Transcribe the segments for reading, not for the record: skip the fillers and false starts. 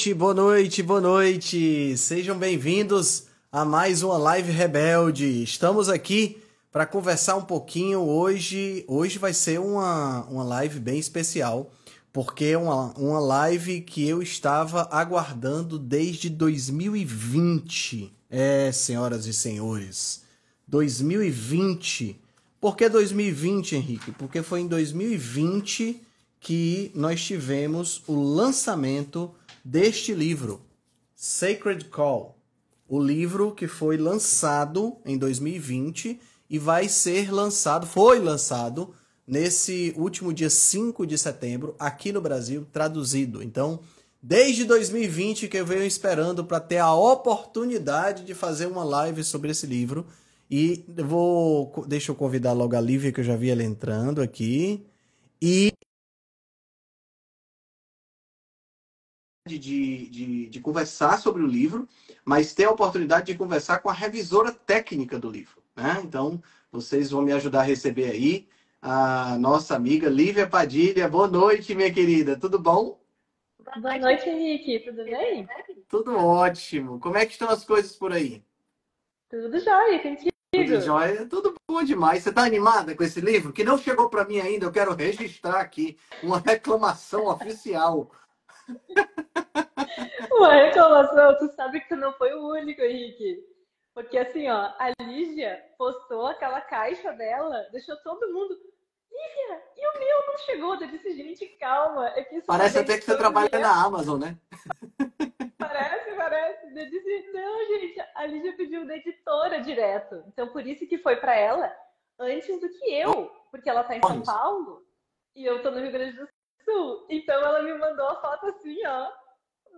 noite, boa noite, boa noite. Sejam bem-vindos a mais uma Live Rebelde. Estamos aqui para conversar um pouquinho hoje. Hoje vai ser uma live bem especial, porque é uma live que eu estava aguardando desde 2020. Senhoras e senhores, 2020. Por que 2020, Henrique? Porque foi em 2020 que nós tivemos o lançamento deste livro, Sacred Call. O livro que foi lançado em 2020 e foi lançado nesse último dia 5 de setembro, aqui no Brasil, traduzido. Então, desde 2020 que eu venho esperando para ter a oportunidade de fazer uma live sobre esse livro. E deixa eu convidar logo a Lívia, que eu já vi ela entrando aqui. E de conversar sobre o livro, mas ter a oportunidade de conversar com a revisora técnica do livro, né? Então, vocês vão me ajudar a receber aí a nossa amiga Lívia Padilha. Boa noite, minha querida. Tudo bom? Boa noite, Henrique. Tudo bem? Tudo ótimo. Como é que estão as coisas por aí? Tudo jóia, Tudo contigo? jóia? Tudo bom demais. Você está animada com esse livro? Que não chegou para mim ainda. Eu quero registrar aqui uma reclamação oficial. Uma reclamação, tu sabe que tu não foi o único, Henrique. Porque assim, ó, a Lígia postou aquela caixa dela, deixou todo mundo. Lígia, e o meu não chegou? Eu disse, gente, calma, é que isso foi Parece da até que você editora trabalha direto. na Amazon, né? Parece. Eu disse, não, gente, a Lígia pediu da editora direto. Então, por isso que foi pra ela antes do que eu, porque ela tá em São Olha, Paulo e eu tô no Rio Grande do Sul. Então, ela me mandou a foto assim, ó.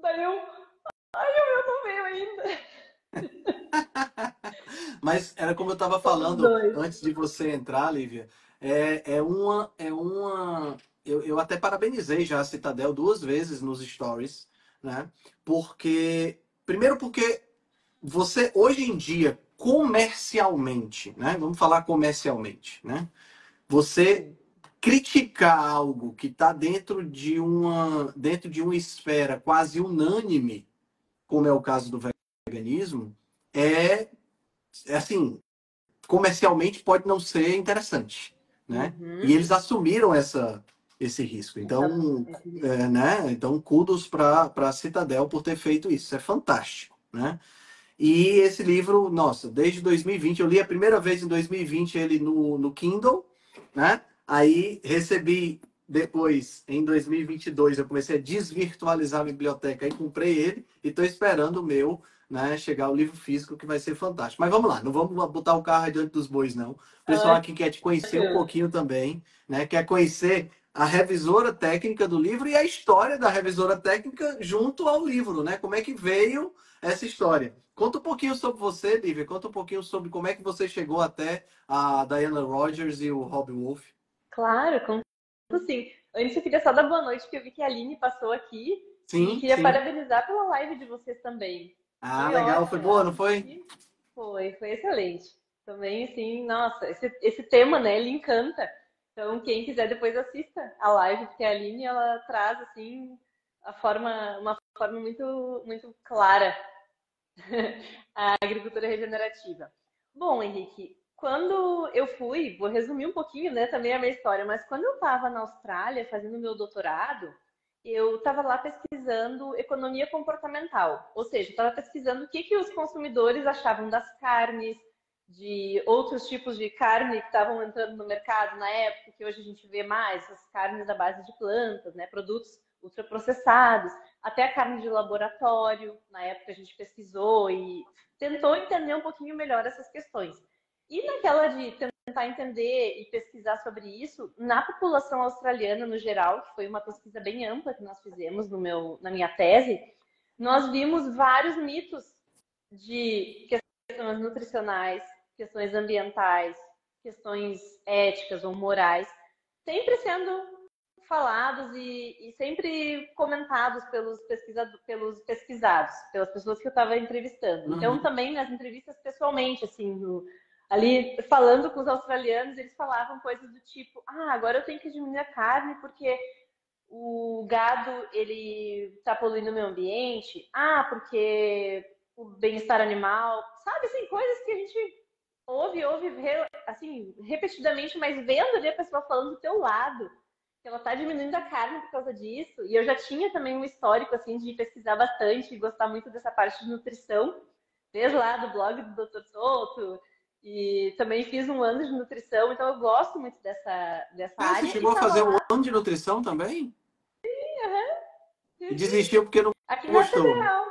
Daí eu, eu não veio ainda. mas era como eu estava Somos falando dois. antes de você entrar, Lívia. Eu até parabenizei já a Citadel duas vezes nos stories, né? Primeiro porque você, hoje em dia, comercialmente, né? Vamos falar comercialmente, né? Você Sim. criticar algo que está dentro de uma esfera quase unânime, como é o caso do veganismo, é, é assim, comercialmente pode não ser interessante, né? E Uhum. eles assumiram esse risco. Então, Esse risco. né? Então, kudos para a Citadel por ter feito isso. Isso é fantástico, né? E esse livro, nossa, desde 2020, eu li a primeira vez em 2020 ele no Kindle, né? Aí recebi depois, em 2022, eu comecei a desvirtualizar a biblioteca e comprei ele e estou esperando o meu, né, chegar o livro físico, que vai ser fantástico. Mas vamos lá, não vamos botar o carro adiante dos bois, não. O pessoal aqui quer te conhecer um Ótimo. pouquinho também, né? Quer conhecer a revisora técnica do livro e a história da revisora técnica junto ao livro, né? Como é que veio essa história? Conta um pouquinho sobre você, Lívia. Conta um pouquinho sobre como é que você chegou até a Diana Rogers e o Rob Wolf. Claro, conto sim. Antes eu queria só dar boa noite, porque eu vi que a Aline passou aqui e Sim, queria sim. parabenizar pela live de vocês também. Ah, Foi legal. Foi ótima, boa, ó. não foi? Foi excelente. Também, assim, nossa, esse tema, né, ele encanta. Então, quem quiser depois assista a live, porque a Aline, ela traz, assim, uma forma muito clara a agricultura regenerativa. Bom, Henrique, quando eu fui, vou resumir um pouquinho, né, também a minha história, mas quando eu estava na Austrália fazendo meu doutorado, eu estava lá pesquisando economia comportamental, ou seja, estava pesquisando o que os consumidores achavam das carnes, de outros tipos de carne que estavam entrando no mercado na época, que hoje a gente vê mais, as carnes à base de plantas, né, produtos ultraprocessados, até a carne de laboratório. Na época a gente pesquisou e tentou entender um pouquinho melhor essas questões. E naquela de tentar entender e pesquisar sobre isso, na população australiana no geral, que foi uma pesquisa bem ampla que nós fizemos na minha tese, nós vimos vários mitos de questões nutricionais, questões ambientais, questões éticas ou morais, sempre sendo falados e sempre comentados pelos pesquisados, pelas pessoas que eu estava entrevistando. Então, Uhum. também nas entrevistas pessoalmente, assim, ali falando com os australianos, eles falavam coisas do tipo: ah, agora eu tenho que diminuir a carne porque o gado, ele está poluindo o meio ambiente. Ah, porque o bem-estar animal. Sabe, assim, coisas que a gente ouve, assim, repetidamente, mas vendo ali a pessoa falando do teu lado, que ela tá diminuindo a carne por causa disso. E eu já tinha também um histórico, assim, de pesquisar bastante e gostar muito dessa parte de nutrição, desde lá do blog do Dr. Souto, e também fiz um ano de nutrição, então eu gosto muito dessa Ah, você área. E chegou a tava fazer um lá, ano de nutrição também? E uhum, desistiu porque não aqui na gostou? Federal.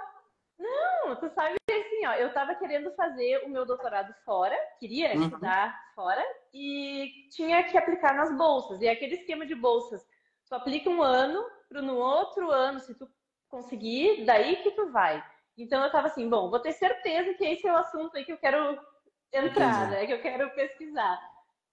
Não, tu sabe que assim, ó, eu tava querendo fazer o meu doutorado fora, queria Uhum. estudar fora e tinha que aplicar nas bolsas. E aquele esquema de bolsas, tu aplica um ano, pro no outro ano, se tu conseguir, daí que tu vai. Então eu tava assim, bom, vou ter certeza que esse é o assunto aí que eu quero entrar, Entendi. né, que eu quero pesquisar.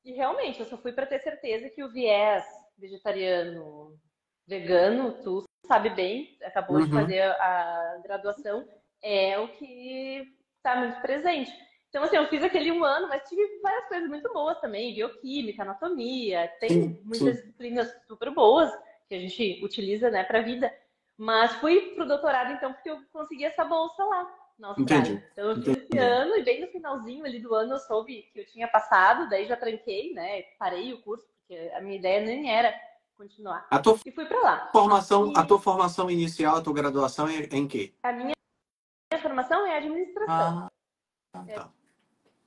E realmente, eu só fui para ter certeza que o viés vegetariano, vegano, tu sabe bem, acabou de Uhum. fazer a graduação, é o que está muito presente. Então, assim, eu fiz aquele um ano, mas tive várias coisas muito boas também, bioquímica, anatomia, tem Sim, muitas sim. disciplinas super boas que a gente utiliza, né, para a vida. Mas fui pro doutorado, então, porque eu consegui essa bolsa lá na Austrália. Entendi. Então, eu fiz esse Entendi. ano e bem no finalzinho ali do ano eu soube que eu tinha passado, daí já tranquei, né, parei o curso, porque a minha ideia nem era continuar. A tua E fui para lá. a tua E formação inicial, a tua graduação é em quê? a minha formação é administração. Ah, tá.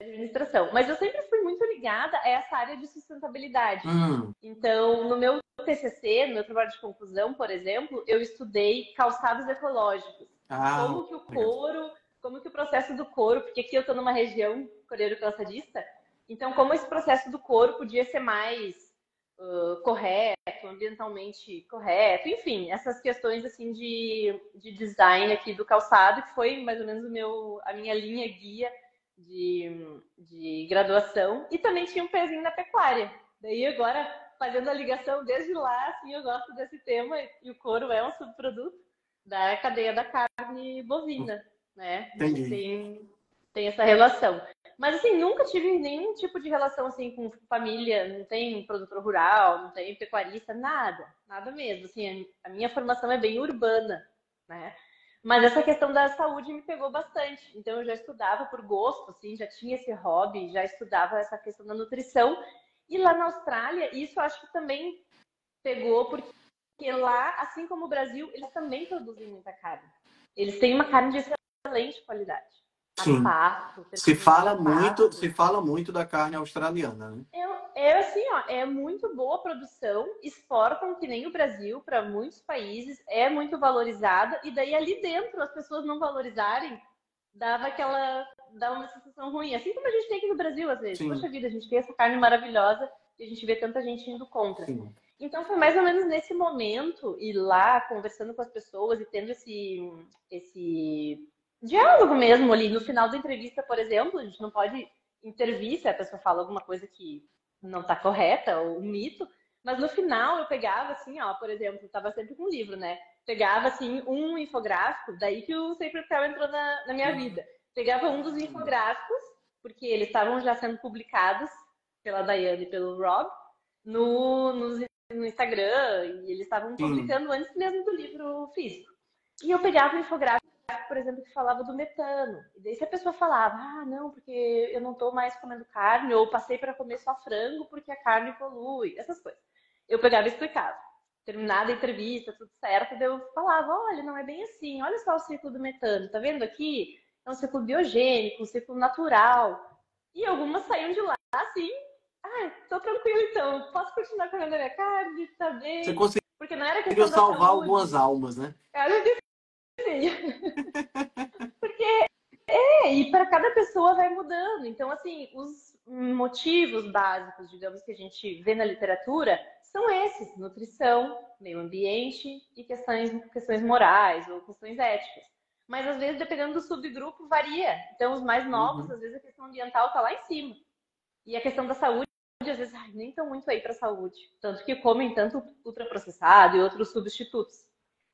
Administração. Mas eu sempre fui muito ligada a essa área de sustentabilidade. Hum. Então, no meu TCC, no meu trabalho de conclusão, por exemplo, eu estudei calçados ecológicos. Ah, Como que o legal. couro, como que o processo do couro, porque aqui eu estou numa região coreiro-calçadista, então como esse processo do couro podia ser mais correto, ambientalmente correto, enfim, essas questões assim de design aqui do calçado, que foi mais ou menos a minha linha guia de graduação, e também tinha um pezinho na pecuária. Daí agora, fazendo a ligação desde lá, assim, eu gosto desse tema, e o couro é um subproduto da cadeia da carne bovina, né? A gente Entendi. tem essa relação. Mas assim, nunca tive nenhum tipo de relação assim com família, não tem produtor rural, não tem pecuarista, nada, nada mesmo. Assim, a minha formação é bem urbana, né? Mas essa questão da saúde me pegou bastante. Então eu já estudava por gosto, assim, já tinha esse hobby, já estudava essa questão da nutrição. E lá na Austrália, isso eu acho que também pegou porque lá, assim como o Brasil, eles também produzem muita carne. Eles têm uma carne de excelente qualidade. A Sim. pasto, terminada a pasto. Se fala muito da carne australiana, né? É assim, ó, é muito boa a produção, exportam que nem o Brasil para muitos países, é muito valorizada, e daí ali dentro as pessoas não valorizarem, dá uma sensação ruim. Assim como a gente tem aqui no Brasil, às vezes. Sim, Poxa vida, a gente tem essa carne maravilhosa e a gente vê tanta gente indo contra. sim. Então foi mais ou menos nesse momento, ir lá conversando com as pessoas e tendo esse diálogo mesmo ali. No final da entrevista, por exemplo, a gente não pode intervir se a pessoa fala alguma coisa que não está correta, ou um mito, mas no final eu pegava assim, ó, por exemplo, eu estava sempre com um livro, né? Pegava assim um infográfico, daí que o Sacred Cow entrou na minha vida. Pegava um dos infográficos, porque eles estavam já sendo publicados pela Daiane e pelo Rob, no Instagram, e eles estavam Sim. publicando antes mesmo do livro físico. E eu pegava um infográfico, por exemplo, que falava do metano. E daí se a pessoa falava, ah, não, porque eu não estou mais comendo carne, ou passei para comer só frango porque a carne polui, essas coisas. Eu pegava e explicava. Terminada a entrevista, tudo certo, daí eu falava, olha, não é bem assim, olha só o ciclo do metano, tá vendo aqui? É um ciclo biogênico, um ciclo natural. E algumas saíam de lá assim, ah, tô tranquilo então, posso continuar comendo a minha carne, tá Você bem. Porque não era conseguiu questão da salvar algumas saúde. almas, né? Era assim. E para cada pessoa vai mudando. Então, assim, os motivos básicos, digamos, que a gente vê na literatura são esses: nutrição, meio ambiente e questões morais ou questões éticas. Mas às vezes, dependendo do subgrupo, varia. Então, os mais novos, Uhum. às vezes a questão ambiental está lá em cima. E a questão da saúde, às vezes, ai, nem estão muito aí para a saúde. Tanto que comem tanto ultraprocessado e outros substitutos.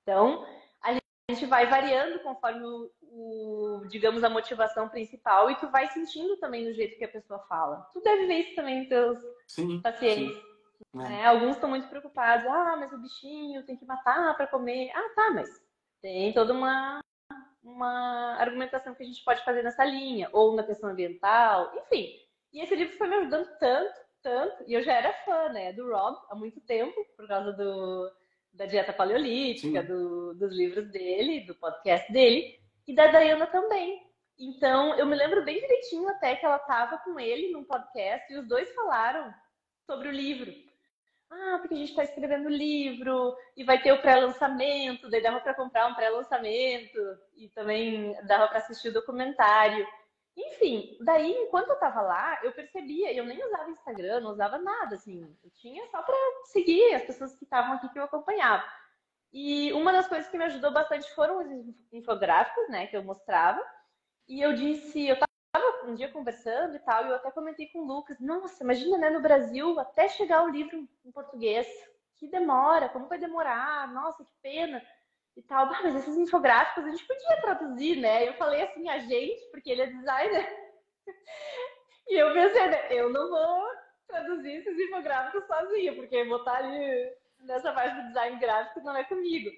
Então, a gente vai variando conforme digamos, a motivação principal, e tu vai sentindo também no jeito que a pessoa fala. Tu deve ver isso também nos teus Sim, sim. pacientes. né? Alguns estão muito preocupados. Ah, mas o bichinho tem que matar para comer. Ah, tá, mas tem toda uma argumentação que a gente pode fazer nessa linha, ou na questão ambiental, enfim. E esse livro foi me ajudando tanto, tanto, e eu já era fã, né, do Rob há muito tempo, por causa da dieta paleolítica, Sim. dos livros dele, do podcast dele, e da Diana também. Então, eu me lembro bem direitinho até que ela estava com ele num podcast e os dois falaram sobre o livro. Ah, porque a gente está escrevendo livro e vai ter o pré-lançamento, daí dava para comprar um pré-lançamento e também dava para assistir o documentário. Enfim, daí enquanto eu estava lá, eu percebia, eu nem usava Instagram, não usava nada, assim, eu tinha só para seguir as pessoas que estavam aqui que eu acompanhava. E uma das coisas que me ajudou bastante foram os infográficos, né, que eu mostrava. E eu disse, eu estava um dia conversando e tal, e eu até comentei com o Lucas, nossa, imagina, né, no Brasil, até chegar o livro em português, que demora, como vai demorar, nossa, que pena, e tal. Ah, mas esses infográficos a gente podia traduzir, né? Eu falei assim, a gente, porque ele é designer, e eu pensei, né, eu não vou traduzir esses infográficos sozinha, porque botar ali nessa parte do design gráfico não é comigo.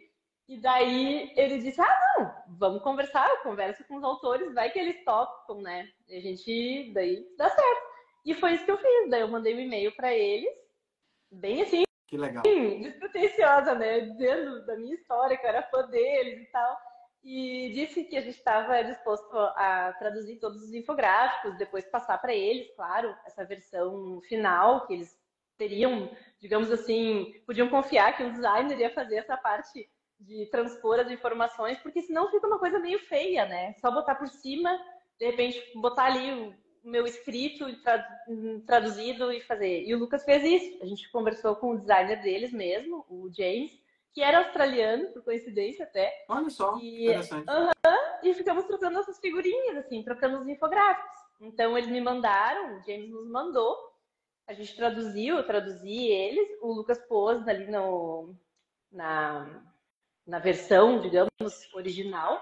E daí ele disse, ah, não, vamos conversar, eu converso com os autores, vai que eles topam, né? E a gente, daí dá certo. E foi isso que eu fiz, daí eu mandei um e-mail para eles, bem assim, Que legal. despretensiosa, né? Dizendo da minha história, que eu era fã deles e tal. E disse que a gente estava disposto a traduzir todos os infográficos, depois passar para eles, claro, essa versão final, que eles teriam, digamos assim, podiam confiar que um designer ia fazer essa parte de transpor as informações, porque senão fica uma coisa meio feia, né? Só botar por cima, de repente botar ali o meu escrito traduzido e fazer. E o Lucas fez isso. A gente conversou com o designer deles mesmo, o James, que era australiano, por coincidência até, Olha só, que interessante. e ficamos trocando essas figurinhas, assim, trocando os infográficos. Então eles me mandaram, o James nos mandou, a gente traduziu, eu traduzi eles, o Lucas pôs ali na, na versão, digamos, original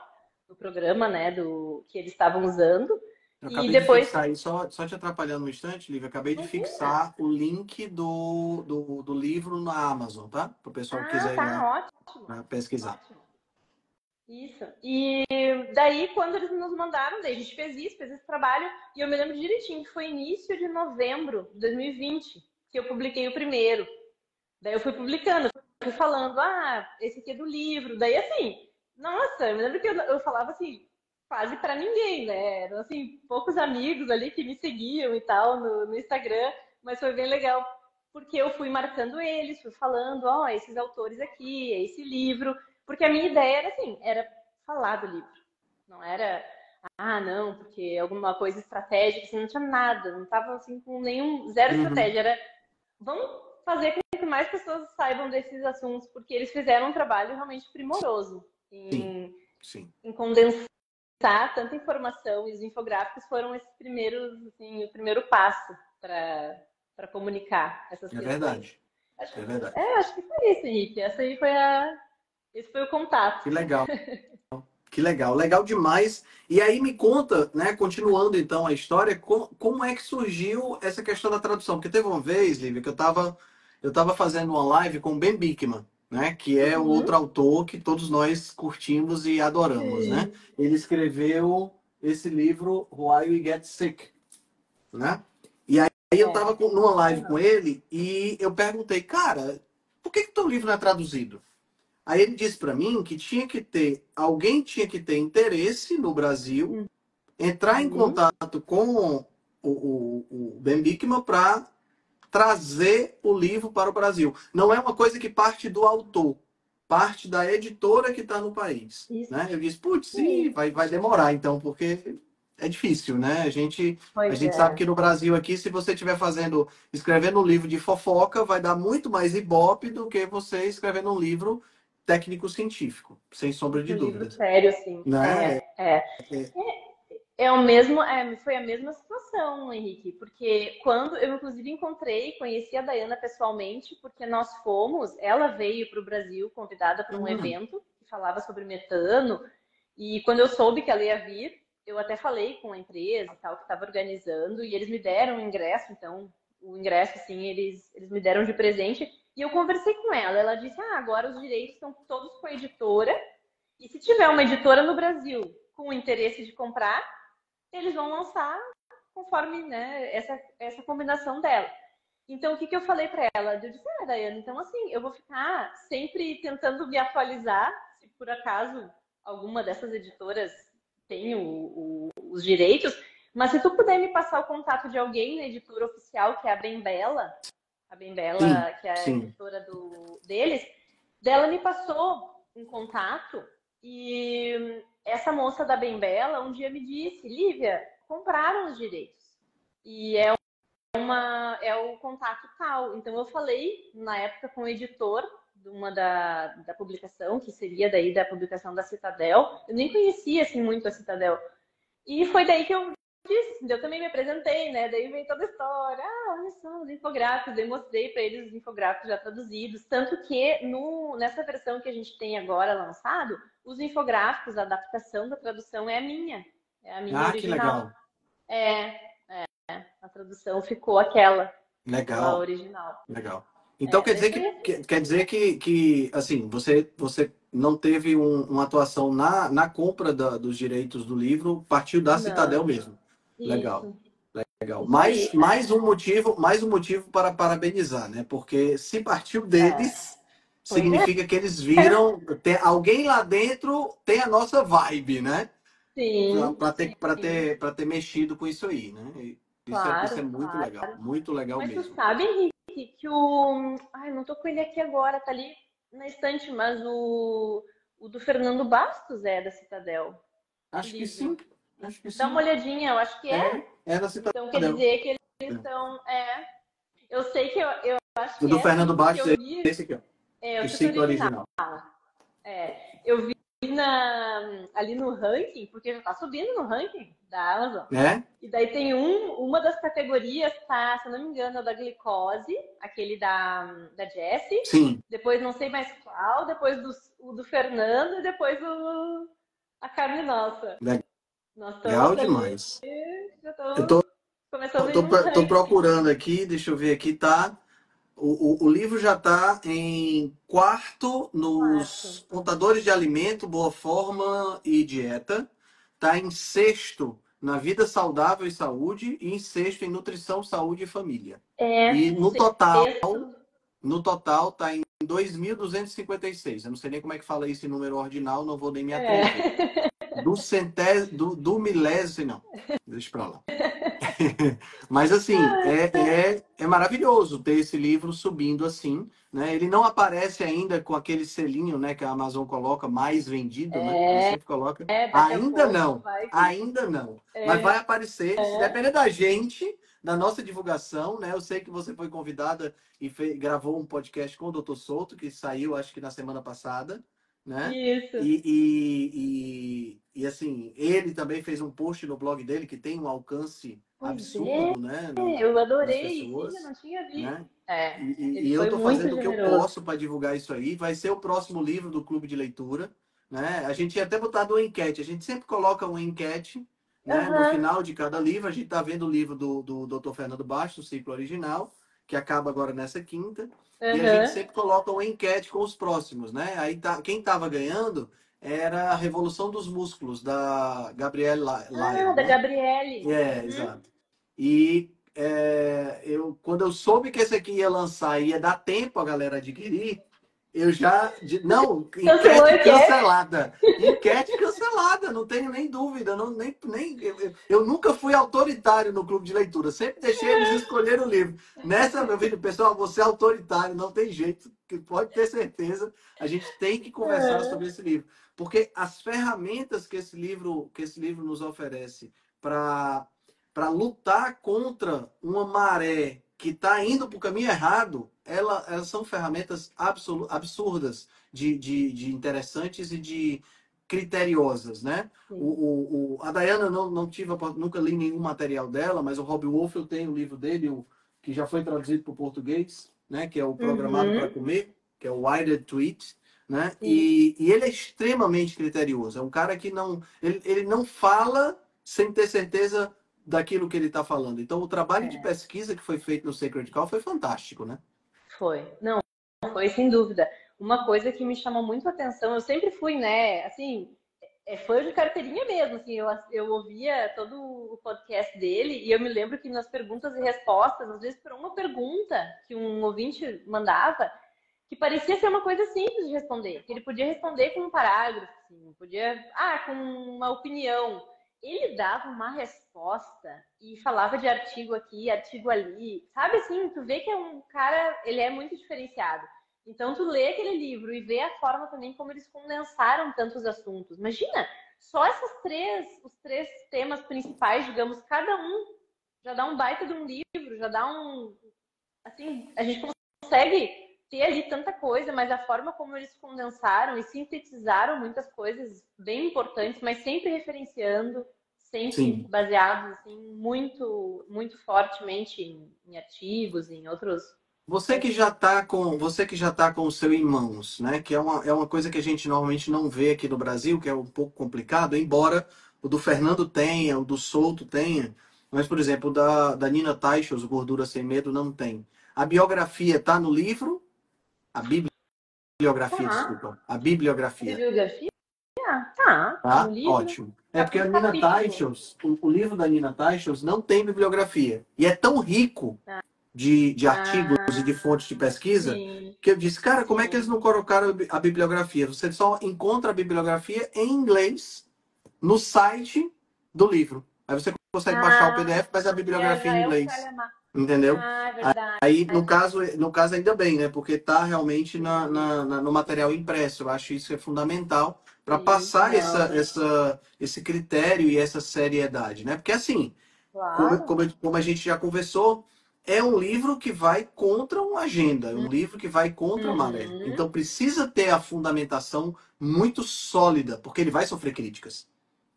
do programa, né, do que eles estavam usando. Eu E acabei de depois, fixar aí, só te atrapalhando um instante, Lívia, acabei de imagina. fixar o link do livro na Amazon, tá? Para o pessoal que Ah, quiser ir lá, tá, ótimo. né, pesquisar. Ótimo. Isso. E daí, quando eles nos mandaram, daí a gente fez esse trabalho, e eu me lembro direitinho que foi início de novembro de 2020 que eu publiquei o primeiro. Daí eu fui publicando, fui falando, ah, esse aqui é do livro. Daí, assim, nossa, eu me lembro que eu falava assim, quase para ninguém, né? Eram, assim, poucos amigos ali que me seguiam e tal no Instagram, mas foi bem legal, porque eu fui marcando eles, fui falando, ó, esses autores aqui, esse livro, porque a minha ideia era, assim, era falar do livro. Não era, ah, não, porque alguma coisa estratégica, assim, não tinha nada, não tava, assim, com nenhum, zero Uhum. estratégia, era, vamos fazer com que mais pessoas saibam desses assuntos, porque eles fizeram um trabalho realmente primoroso Sim, em, sim, em condensar tanta informação, e os infográficos foram esses primeiros, assim, o primeiro passo para comunicar essas é questões. verdade, é verdade. Acho que foi isso, Henrique. Esse foi o contato. Que legal. Que legal, legal demais. E aí me conta, né, continuando então a história, como é que surgiu essa questão da tradução? Porque teve uma vez, Lívia, que eu tava fazendo uma live com o Ben Bikman, né, que é o Uhum. outro autor que todos nós curtimos e adoramos, né? Sim. Ele escreveu esse livro Why We Get Sick, né? E aí eu É. tava numa live com Uhum. ele e eu perguntei, cara, por que que teu livro não é traduzido? Aí ele disse para mim que alguém tinha que ter interesse no Brasil, entrar em Uhum. contato com o Ben Bikman para trazer o livro para o Brasil. Não é uma coisa que parte do autor, parte da editora que está no país. Isso Né? Eu disse, putz, sim, aí. vai demorar então, porque é difícil, né? A Pois gente sabe que é. no Brasil aqui, se você estiver escrevendo um livro de fofoca, vai dar muito mais ibope do que você escrevendo um livro técnico-científico, sem sombra de Um livro dúvidas. sério, assim. Né? Foi a mesma situação, Henrique, porque quando eu, inclusive, conheci a Dayana pessoalmente, porque ela veio para o Brasil convidada para um Hum, evento que falava sobre metano, e quando eu soube que ela ia vir, eu até falei com a empresa e tal, que estava organizando, e eles me deram o ingresso, então o ingresso, assim, eles me deram de presente. E eu conversei com ela. Ela disse: agora os direitos estão todos com a editora. E se tiver uma editora no Brasil com o interesse de comprar, eles vão lançar conforme, né, essa combinação dela. Então, o que eu falei para ela? Eu disse: Daiane, então assim, eu vou ficar sempre tentando me atualizar, se por acaso alguma dessas editoras tem os direitos, mas se tu puder me passar o contato de alguém na editora oficial, que é a Bem Sim, Bela, que é a sim. editora deles, dela me passou um contato e essa moça da Bem Bela um dia me disse: Lívia, compraram os direitos. E é o contato tal. Então eu falei na época com o editor de uma da publicação, que seria daí da publicação da Citadel. Eu nem conhecia assim muito a Citadel. E foi daí que eu disse, eu também me apresentei, né? Daí veio toda a história. Olha só, os infográficos. Eu mostrei para eles os infográficos já traduzidos. Tanto que nessa versão que a gente tem agora lançado, os infográficos, a adaptação da tradução é a minha. É a minha Ah, que original. legal. A tradução ficou a Legal, original. legal. Então quer Daí dizer foi assim. quer dizer que assim, você não teve uma atuação na compra dos direitos do livro, partiu da Citadel Não, mesmo. Legal, isso, legal. isso aí. Mais um motivo para parabenizar, né? Porque se partiu É, deles, pois é. significa que eles viram, tem alguém lá dentro tem a nossa vibe, né? Sim, sim, Para ter mexido com isso aí, né? Isso é claro, claro. muito legal Mas tu mesmo. sabe, Henrique, que o. Ai, não tô com ele aqui agora, tá ali na estante, mas o do Fernando Bastos é da Citadel, o Acho que livro. sim, acho que Dá uma sim. olhadinha, eu acho que é. É da Então quer Citadel. dizer que eles estão. Eu sei que eu acho O que do é Fernando assim, porque Bastos é eu vi. esse aqui, ó. É o O título ciclo original. original. Eu vi ali no ranking, porque já tá subindo no ranking da Amazon. É? E daí tem uma das categorias, tá, se eu não me engano, é o da glicose, aquele da Jessie. Sim. Depois não sei mais qual, depois o do Fernando e depois a carne nossa. Nós Legal estamos ali, demais. já Eu estamos começando a ir num tô ranking. procurando aqui, deixa eu ver aqui, tá? O livro já está em quarto Quarto. nos contadores de alimento, boa forma e dieta. Está em sexto na vida saudável e saúde. E em sexto em nutrição, saúde e família. É, E sexto. no total está em 2.256. Eu não sei nem como é que fala isso em número ordinal, não vou nem me atrever. É. Do milésimo, não. Deixa pra lá. Mas assim, é maravilhoso ter esse livro subindo assim, né? Ele não aparece ainda com aquele selinho, né, que a Amazon coloca mais vendido, né? Ele sempre coloca. Daqui a pouco vai que. Ainda não. Mas vai É, aparecer, se depender da gente, da nossa divulgação, né? Eu sei que você foi convidada e gravou um podcast com o Dr. Souto, que saiu, acho que na semana passada, né? isso. Assim, ele também fez um post no blog dele que tem um alcance Pois é, absurdo, né, eu nas adorei. Sim, eu pessoas, não tinha visto. né? É, ele E eu foi estou muito fazendo o que eu generoso. posso para divulgar isso aí. Vai ser o próximo livro do Clube de Leitura, né? A gente ia até botado uma enquete. A gente sempre coloca uma enquete, né? No Aham, final de cada livro. A gente está vendo o livro do Dr. Fernando Bastos, o ciclo original, que acaba agora nessa quinta. E a gente aham. sempre coloca uma enquete com os próximos, né? Aí quem estava ganhando era a Revolução dos Músculos, da Gabrielle Lyon, Da né? Gabriele. É, Uhum. exato. Quando eu soube que esse aqui ia lançar e ia dar tempo a galera adquirir, eu já. Não, Cancelou a enquete enquete? cancelada. Enquete cancelada, não tenho nem dúvida. Não, eu nunca fui autoritário no clube de leitura, sempre deixei eles escolherem o livro. Nessa, meu filho, pessoal, você é autoritário, não tem jeito, que pode ter certeza, a gente tem que conversar sobre esse livro. Porque as ferramentas que esse livro nos oferece para lutar contra uma maré que está indo para o caminho errado, elas são ferramentas absurdas de interessantes e de criteriosas, né? Sim. A Dayana não tive, nunca li nenhum material dela, mas o Rob Wolf eu tenho o livro dele, que já foi traduzido para o português, né? Que é o Programado para Uhum. Comer, que é o Wired to Eat, né? Sim. E ele é extremamente criterioso. É um cara que ele não fala sem ter certeza daquilo que ele está falando. Então, o trabalho de É, pesquisa que foi feito no Sacred Cow foi fantástico, né? foi. Não, foi sem dúvida. Uma coisa que me chamou muito a atenção, eu sempre fui, né, assim, fã de carteirinha mesmo, assim, eu ouvia todo o podcast dele e eu me lembro que nas perguntas e respostas, às vezes por uma pergunta que um ouvinte mandava, que parecia ser uma coisa simples de responder, que ele podia responder com um parágrafo, assim, podia, com uma opinião. Ele dava uma resposta e falava de artigo aqui, artigo ali, sabe assim, tu vê que é um cara, ele é muito diferenciado. Então tu lê aquele livro e vê a forma também como eles condensaram tantos assuntos. Imagina, só os três temas principais, digamos, cada um já dá um baita de um livro, já dá um, assim, a gente consegue ter ali tanta coisa, mas a forma como eles condensaram e sintetizaram muitas coisas bem importantes, mas sempre referenciando, sempre Sim. baseados assim, muito fortemente em artigos, em outros. Você que já tá com o seu em mãos, né? Que é uma coisa que a gente normalmente não vê aqui no Brasil, que é um pouco complicado, embora o do Fernando tenha, o do Souto tenha, mas, por exemplo, o da Nina Teichels, o Gordura Sem Medo, não tem. A biografia tá no livro, a bibliografia, Tá, desculpa, a a bibliografia. bibliografia, tá no Tá? livro, Ótimo. É tá porque por a Nina capítulo. Teichels, o livro da Nina Teichels não tem bibliografia. E é tão rico de artigos e de fontes de pesquisa Sim, que eu disse, cara, como é que eles sim. não colocaram a bibliografia? Você só encontra a bibliografia em inglês no site do livro. Aí você consegue baixar o Ah, PDF, mas a bibliografia já em é o inglês. calhamaço. Entendeu? Ah, é verdade. Aí, no caso ainda bem, né? Porque está realmente Sim, no material impresso. Eu acho isso é fundamental para sim. passar Não, esse critério e essa seriedade, né? Porque assim, claro. como a gente já conversou, é um livro que vai contra uma agenda, é um livro que vai contra a maré. Uhum. Então precisa ter a fundamentação muito sólida, porque ele vai sofrer críticas,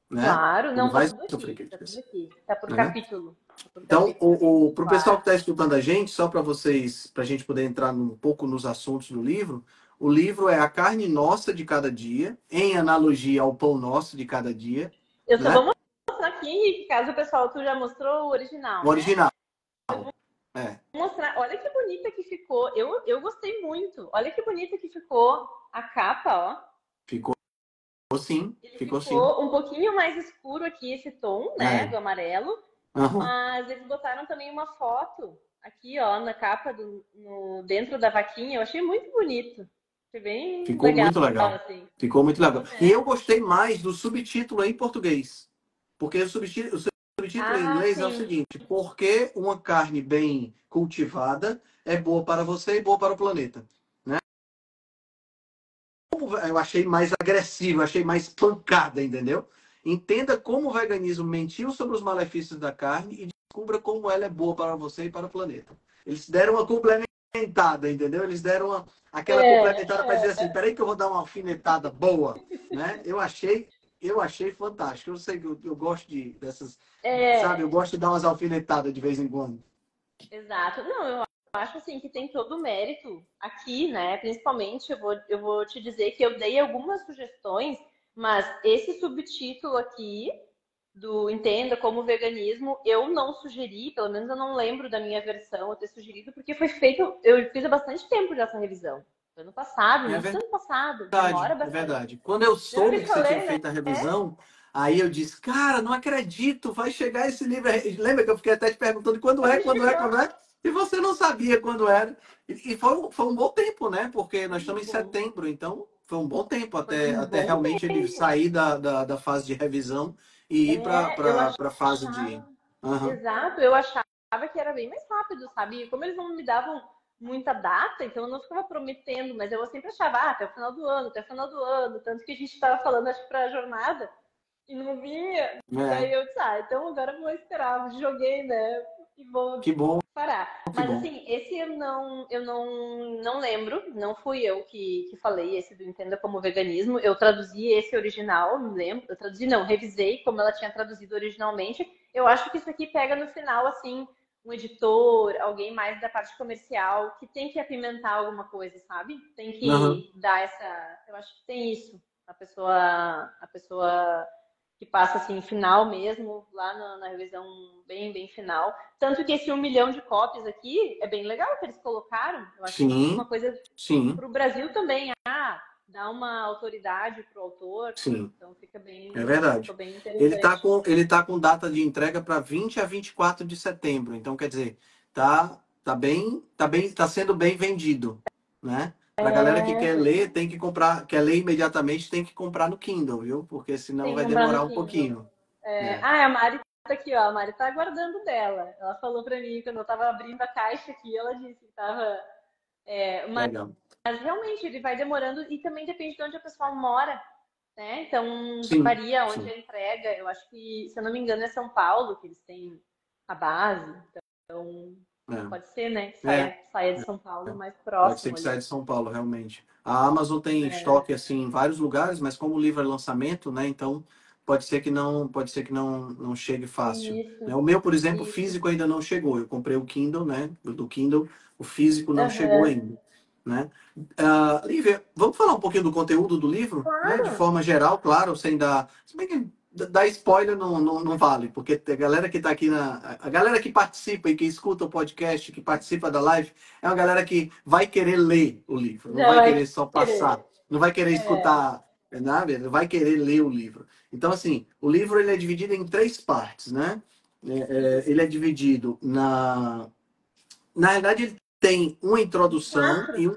né? Claro, Ele não, tá vai tudo sofrer aqui, tá tudo críticas, aqui. Tá por né? capítulo. Tá por Então, capítulo aqui, para o pessoal claro. que está escutando a gente, só para vocês, para a gente poder entrar um pouco nos assuntos do livro, o livro é A Carne Nossa de Cada Dia, em analogia ao pão nosso de cada dia, Eu só né? vou mostrar aqui, Henrique, caso o pessoal, tu já mostrou o O original, né? original, é, Vou mostrar, olha que bonita que ficou. Eu gostei muito. Olha que bonita que ficou a capa, ó. ficou sim, Ele ficou sim. ficou um pouquinho mais escuro aqui, esse tom, né, É, do amarelo. aham. Mas eles botaram também uma foto aqui, ó, na capa dentro da vaquinha. Eu achei muito bonito. Achei bem Ficou legal, muito legal. assim. Ficou muito legal. E É. eu gostei mais do subtítulo em português. Porque o subtítulo em Ah, inglês é o sim. seguinte: por que uma carne bem cultivada é boa para você e boa para o planeta? Né? Eu achei mais agressivo, achei mais pancada, entendeu? Entenda como o veganismo mentiu sobre os malefícios da carne e descubra como ela é boa para você e para o planeta. Eles deram uma complementada, entendeu? Eles deram aquela É, complementada para dizer assim, peraí que eu vou dar uma alfinetada boa, né? Eu achei fantástico. Eu sei que eu gosto dessas, sabe? Eu é, gosto de dar umas alfinetadas de vez em quando. exato. Não, eu acho assim que tem todo o mérito aqui, né? Principalmente, eu vou te dizer que eu dei algumas sugestões, mas esse subtítulo aqui do Entenda como Veganismo, eu não sugeri, pelo menos eu não lembro da minha versão eu ter sugerido, porque foi feito, eu fiz há bastante tempo dessa revisão. Foi ano passado, É início do ano passado, demora é bastante. verdade. Quando eu Eu soube te que você tinha falei, né? feito a revisão, aí eu disse, cara, não acredito, vai chegar esse livro. Lembra que eu fiquei até te perguntando A gente ficou quando é? E você não sabia quando era. E foi um bom tempo, né? Porque nós estamos em tempo, setembro, então foi um bom tempo foi um até bom realmente ele tempo. sair da fase de revisão e ir É, eu para a fase de. achava, Aham. exato, eu achava que era bem mais rápido, sabe? Como eles não me davam muita data, então eu não ficava prometendo, mas eu sempre achava, até o final do ano, até o final do ano, tanto que a gente estava falando, acho que para a jornada, e não vinha. É, Daí eu disse, então agora eu vou esperar, joguei, né? E vou que bom, parar. que Mas bom. assim, esse eu não lembro, não fui eu que falei esse do Entenda como Veganismo. Eu traduzi esse original, me lembro. Eu traduzi, não, revisei como ela tinha traduzido originalmente. Eu acho que isso aqui pega no final, assim, um editor, alguém mais da parte comercial, que tem que apimentar alguma coisa, sabe? Tem Aham. que dar essa. Eu acho que tem isso. A pessoa que passa assim, final mesmo, lá na revisão bem, bem final. Tanto que esse 1 milhão de cópias aqui é bem legal que eles colocaram. Eu acho que fica uma Sim, coisa sim, para o Brasil também. Dá uma autoridade para o autor. sim. Então É ficou verdade. bem interessante. Ele tá com data de entrega para 20 a 24 de setembro. Então, quer dizer, tá sendo bem vendido, né? Pra galera que quer É, ler, tem que comprar, quer ler imediatamente, tem que comprar no Kindle, viu? Porque senão tem que vai comprar no demorar um Kindle. pouquinho. É, É, a Mari tá aqui, ó. A Mari tá aguardando dela. Ela falou para mim quando eu tava abrindo a caixa aqui, ela disse que tava. Mas legal. realmente ele vai demorando e também depende de onde a pessoa mora, né? Então Sim, varia onde sim. a entrega. Eu acho que, se eu não me engano, é São Paulo que eles têm a base. Então pode ser, né? Que É, é, saia de São Paulo mais pode ser próximo que saia ali. de São Paulo, realmente. A Amazon tem É, estoque assim em vários lugares, mas como o livro é lançamento, né? Então pode ser que não chegue fácil. isso, Né? O meu, por exemplo, isso. físico ainda não chegou. Eu comprei o Kindle, né? Do Kindle, o físico não chegou Aham. ainda, né? Lívia, vamos falar um pouquinho do conteúdo do livro, né? De Claro. forma geral, claro, sem dar. Se bem que dar spoiler não vale, porque a galera que está aqui a galera que participa e que escuta o podcast, que participa da live, é uma galera que vai querer ler o livro, não Já vai vai querer só passar, querer. não vai querer É. escutar nada, vai querer ler o livro. Então, assim, o livro ele é dividido em três partes, né? Ele é dividido na verdade, ele tem uma introdução Quatro. e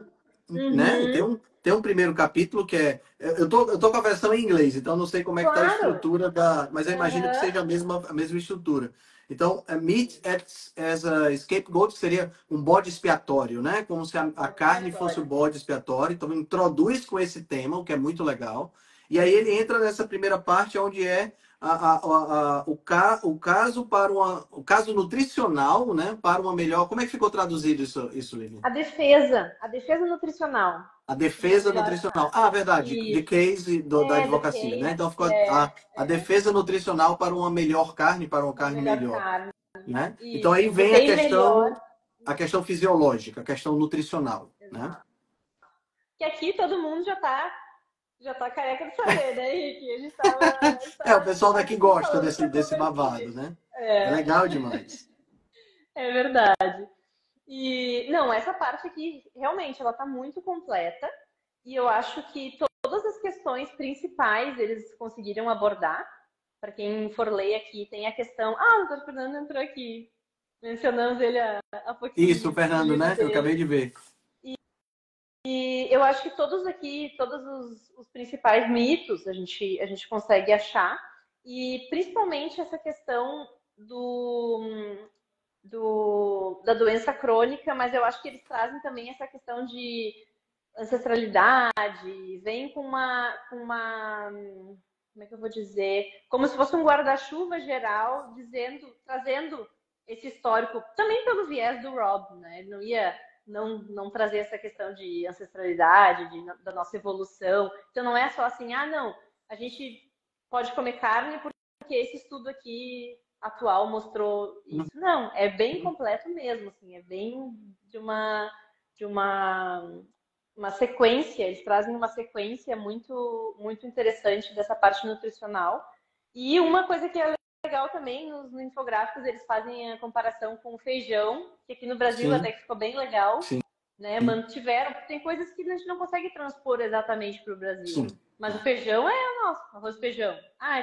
né? Uhum. Tem um primeiro capítulo que é. Eu tô com a versão em inglês, então não sei como é que tá a Claro. estrutura da. Mas eu imagino que Aham. seja a mesma estrutura. Então, meat as a scapegoat seria um bode expiatório, né? Como se a Bode carne fosse o expiatório. bode expiatório. Então, introduz com esse tema, o que é muito legal. E aí ele entra nessa primeira parte, onde é o caso nutricional, né? Para uma melhor. Como é que ficou traduzido isso, Lívia? A defesa nutricional. A Uma defesa melhor nutricional. carne. Ah, verdade, de Isso. case da The advocacia, né? case. Então ficou a É. defesa nutricional para uma melhor carne, para uma Uma carne melhor melhor, carne. né? Então aí Isso. Do vem a bem melhor. questão fisiológica, a questão nutricional, né? Exato. Que aqui todo mundo já tá careca de saber, né, Henrique? O pessoal A daqui gente tá gosta falando para desse babado, converter. né? É É, legal demais. é verdade. E não, essa parte aqui realmente ela tá muito completa e eu acho que todas as questões principais eles conseguiram abordar. Para quem for ler aqui, tem a questão. Ah, o doutor Fernando entrou aqui. Mencionamos ele há Isso, pouquinho, o Fernando, livro né? Eu acabei dele. de ver. E eu acho que todos aqui, todos os principais mitos a gente consegue achar. E principalmente essa questão da doença crônica, mas eu acho que eles trazem também essa questão de ancestralidade, vem com uma, como é que eu vou dizer, como se fosse um guarda-chuva geral, trazendo esse histórico, também pelo viés do Rob, né? Ele não ia não trazer essa questão de ancestralidade, da nossa evolução. Então não é só assim, não, a gente pode comer carne porque esse estudo aqui atual mostrou isso. Não, é bem completo mesmo, assim, é bem de uma sequência, eles trazem uma sequência muito, muito interessante dessa parte nutricional. E uma coisa que é legal também, nos infográficos, eles fazem a comparação com o feijão, que aqui no Brasil Sim, até que ficou bem legal, sim, né? Mantiveram, porque tem coisas que a gente não consegue transpor exatamente para o Brasil. sim. Mas o feijão é o nosso, arroz e feijão.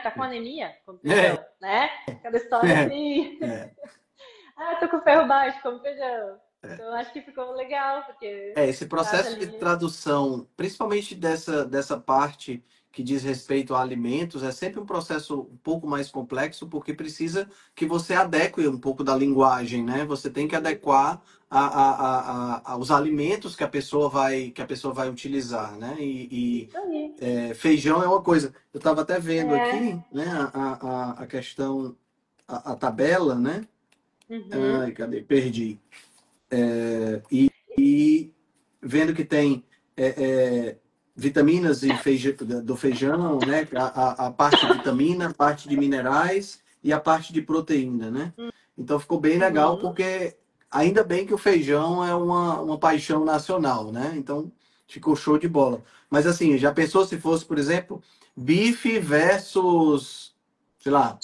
Tá com anemia? Come É, feijão, né? Cada história é, assim. é. Tô com ferro baixo, come feijão. Então acho que ficou legal, porque Esse traz processo de ali. tradução, principalmente dessa parte que diz respeito a alimentos, é sempre um processo um pouco mais complexo, porque precisa que você adeque um pouco da linguagem, né? Você tem que adequar aos alimentos que a pessoa vai utilizar, né? Isso aí. Feijão é uma coisa. Eu estava até vendo É. aqui, né? A questão, a tabela, né? Uhum. Ai, cadê? Perdi. E vendo que tem é, vitaminas do feijão, né? A parte de vitamina, a parte de minerais e a parte de proteína, né? Então ficou bem legal, Uhum. porque ainda bem que o feijão é uma paixão nacional, né? Então ficou show de bola. Mas assim, já pensou se fosse, por exemplo, bife versus sei lá,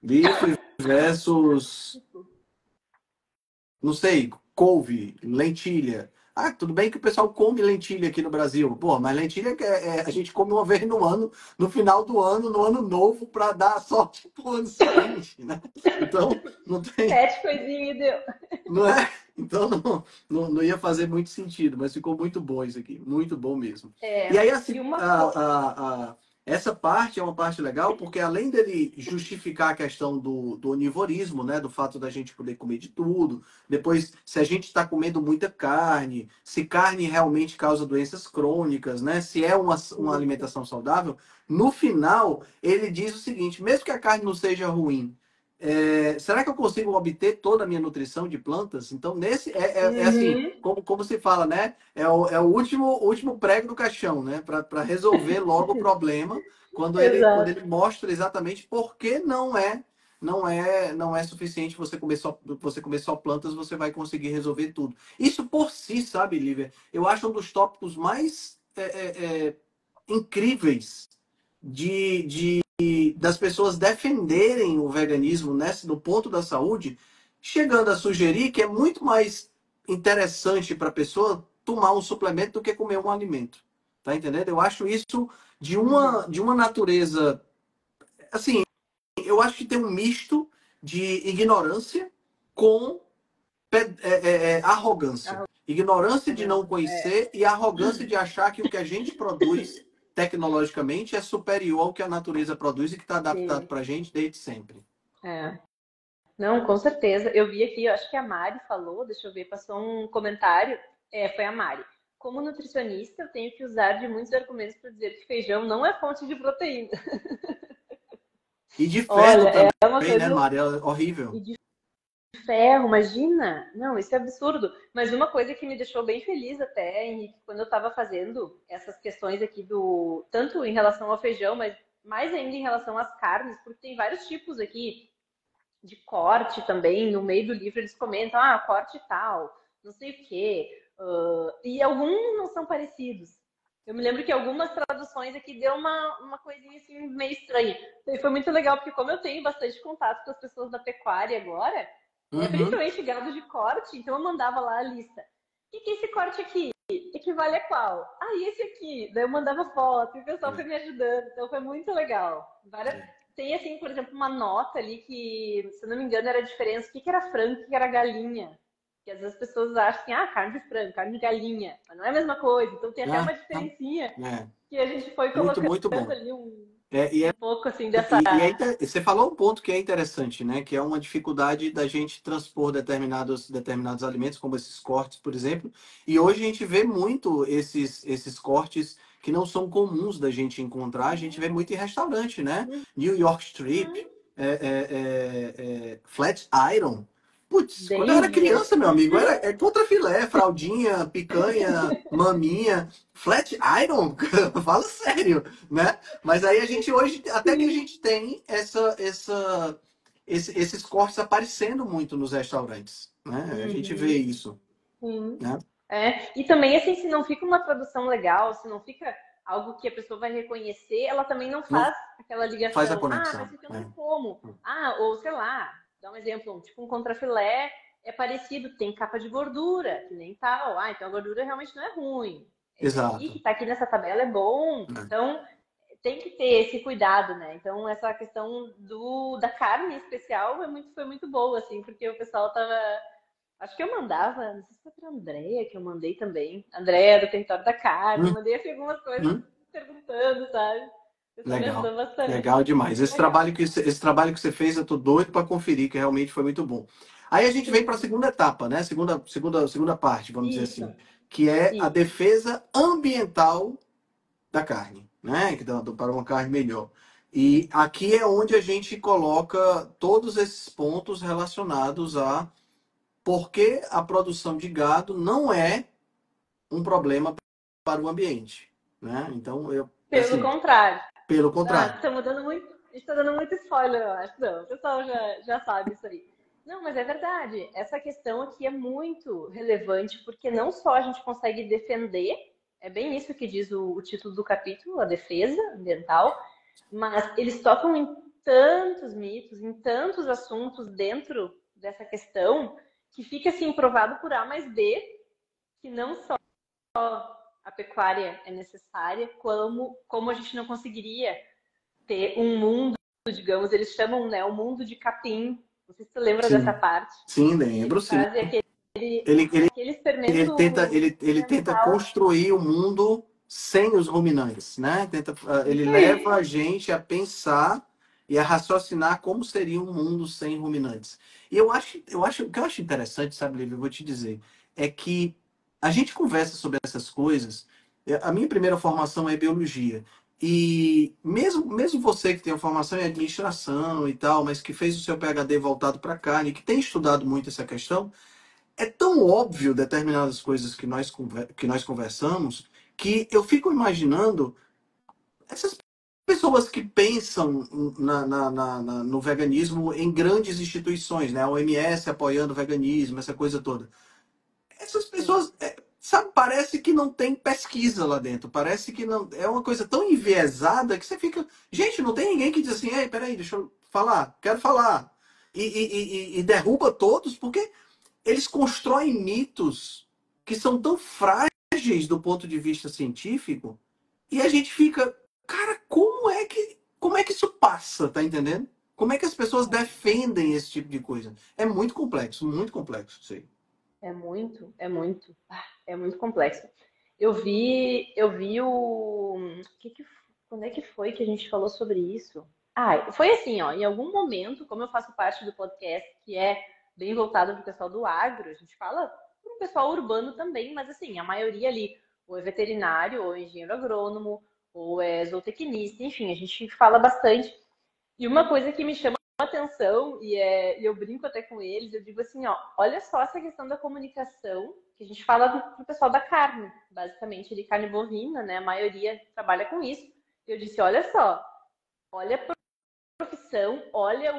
bife versus, não sei, couve, lentilha. Ah, tudo bem que o pessoal come lentilha aqui no Brasil. Pô, mas lentilha a gente come uma vez no ano, no final do ano, no ano novo, para dar sorte pro ano seguinte, né? Então, não tem. 7 coisinhas e deu. Não é? Então não ia fazer muito sentido, mas ficou muito bom isso aqui, muito bom mesmo. E aí, E assim, uma coisa. essa parte é uma parte legal, porque além dele justificar a questão do onivorismo, né, do fato da gente poder comer de tudo, depois, se a gente está comendo muita carne, se carne realmente causa doenças crônicas, né, se é uma alimentação saudável, no final, ele diz o seguinte: mesmo que a carne não seja ruim, será que eu consigo obter toda a minha nutrição de plantas? Então, nesse é assim, Uhum, como se fala, né? É o último prego do caixão, né? Para resolver logo o problema, quando ele exato. mostra exatamente por que não é suficiente você comer só plantas, você vai conseguir resolver tudo. Isso por si, sabe, Lívia? Eu acho um dos tópicos mais incríveis das pessoas defenderem o veganismo no ponto da saúde, chegando a sugerir que é muito mais interessante para a pessoa tomar um suplemento do que comer um alimento. Tá entendendo? Eu acho isso de Uhum. uma natureza. Assim, eu acho que tem um misto de ignorância com arrogância. Ignorância de não Arrogância. conhecer e arrogância de achar que o que a gente produz tecnologicamente é superior ao que a natureza produz e que está adaptado Sim. para a gente desde sempre. É. Não, com certeza. Eu vi aqui, eu acho que a Mari falou, deixa eu ver, passou um comentário. Foi a Mari. Como nutricionista, eu tenho que usar de muitos argumentos para dizer que feijão não é fonte de proteína. E de ferro Olha, é uma também, né, coisa. Maria? É horrível. E de ferro, imagina? Não, isso é absurdo. Mas uma coisa que me deixou bem feliz até, Henrique, quando eu estava fazendo essas questões aqui do. Tanto em relação ao feijão, mas mais ainda em relação às carnes, porque tem vários tipos aqui de corte também. No meio do livro eles comentam, corte tal, não sei o quê. E alguns não são parecidos. Eu me lembro que algumas traduções aqui deu uma coisinha assim meio estranha. E foi muito legal, porque como eu tenho bastante contato com as pessoas da pecuária agora, Uhum. principalmente gado de corte, então eu mandava lá a lista. O que é esse corte aqui? Equivale a qual? E esse aqui. Daí eu mandava foto e o pessoal foi É, me ajudando. Então foi muito legal. é. Tem, assim, por exemplo, uma nota ali que, se eu não me engano, era a diferença. O que era frango e o que era galinha? Que às vezes as pessoas acham assim, carne de frango, carne de galinha. Mas não é a mesma coisa. Então tem até Ah, uma ah, diferencinha é. que a gente foi Muito, muito colocando bom. ali um, É, e, um é, pouco assim dessa. você falou um ponto que é interessante, né? Que é uma dificuldade da gente transpor determinados alimentos, como esses cortes, por exemplo. E hoje a gente vê muito esses cortes que não são comuns da gente encontrar. A gente vê muito em restaurante, né? New York Strip, Uhum. Flat Iron. Putz, quando eu era Danger. criança, meu amigo, era contrafilé, fraldinha, picanha, maminha. Flat Iron? Fala sério, né? Mas aí a gente hoje, até que a gente tem esses cortes aparecendo muito nos restaurantes, né? A gente vê Uhum. isso, Sim. né? E também, assim, se não fica uma tradução legal, se não fica algo que a pessoa vai reconhecer, ela também não Não faz aquela faz a ligação. Mas conexão, isso eu não né? como. Ou sei lá, dá um exemplo, tipo um contrafilé é parecido, tem capa de gordura, que nem tal. Então a gordura realmente não é ruim. Esse aqui, que Exato. tá aqui nessa tabela, é bom. Né? Então, tem que ter esse cuidado, né? Então, essa questão da carne em especial foi muito boa, assim, porque o pessoal tava. Acho que eu mandava, não sei se foi pra Andréia que eu mandei também. Andréia do Território da Carne, Hum, mandei assim, algumas coisas hum. perguntando, sabe? O pessoal me Legal. ajudou bastante. Legal demais. Bem Esse legal. trabalho que você fez, eu tô doido para conferir, que realmente foi muito bom. Aí a gente vem para a segunda etapa, né? Segunda parte, vamos dizer Isso, assim, que é a isso. defesa ambiental da carne, né? Para uma carne melhor. E aqui é onde a gente coloca todos esses pontos relacionados a por que a produção de gado não é um problema para o ambiente, né? Então, Pelo assim, contrário. pelo contrário. Estamos dando muito. Está dando muito spoiler, eu acho. Não, o pessoal já sabe isso aí. Não, mas é verdade. Essa questão aqui é muito relevante, porque não só a gente consegue defender, é bem isso que diz o título do capítulo, a defesa ambiental, Mas eles tocam em tantos mitos, em tantos assuntos dentro dessa questão, que fica assim provado por A mais B que não só a pecuária é necessária, como a gente não conseguiria ter um mundo, digamos, eles chamam, né, o mundo de capim. Não sei se você lembra dessa Sim, parte, sim, que lembro, eles sim. fazem Ele, ele, aquele ele tenta, experimento ele tenta mental. construir o mundo sem os ruminantes, né? Ele Isso leva aí. a gente a pensar e a raciocinar como seria um mundo sem ruminantes. E o que eu acho interessante, sabe, Lívia, eu vou te dizer, é que a gente conversa sobre essas coisas. A minha primeira formação é biologia. E mesmo você que tem uma formação em administração e tal, mas que fez o seu PhD voltado para carne, que tem estudado muito essa questão, é tão óbvio determinadas coisas que nós conversamos que eu fico imaginando essas pessoas que pensam no veganismo em grandes instituições, né? A OMS apoiando o veganismo, essa coisa toda. Essas Sim, pessoas, sabe, parece que não tem pesquisa lá dentro. Parece que não. É uma coisa tão enviesada que você fica. Gente, não tem ninguém que diz assim, ei, peraí, deixa eu falar, quero falar. E derruba todos, porque eles constroem mitos que são tão frágeis do ponto de vista científico e a gente fica, cara, como é que isso passa, tá entendendo? Como é que as pessoas defendem esse tipo de coisa? É muito complexo isso aí. é muito complexo. Eu vi quando é que foi que a gente falou sobre isso? Ah, foi assim, ó, em algum momento, como eu faço parte do podcast, que é bem voltado para o pessoal do agro, a gente fala para o pessoal urbano também, mas assim, a maioria ali, ou é veterinário, ou é engenheiro agrônomo, ou é zootecnista, enfim, a gente fala bastante. E uma coisa que me chama atenção, e eu brinco até com eles, eu digo assim, ó, olha só essa questão da comunicação, que a gente fala pro pessoal da carne, basicamente, de carne bovina, né? A maioria trabalha com isso. Eu disse, olha só, olha a profissão, olha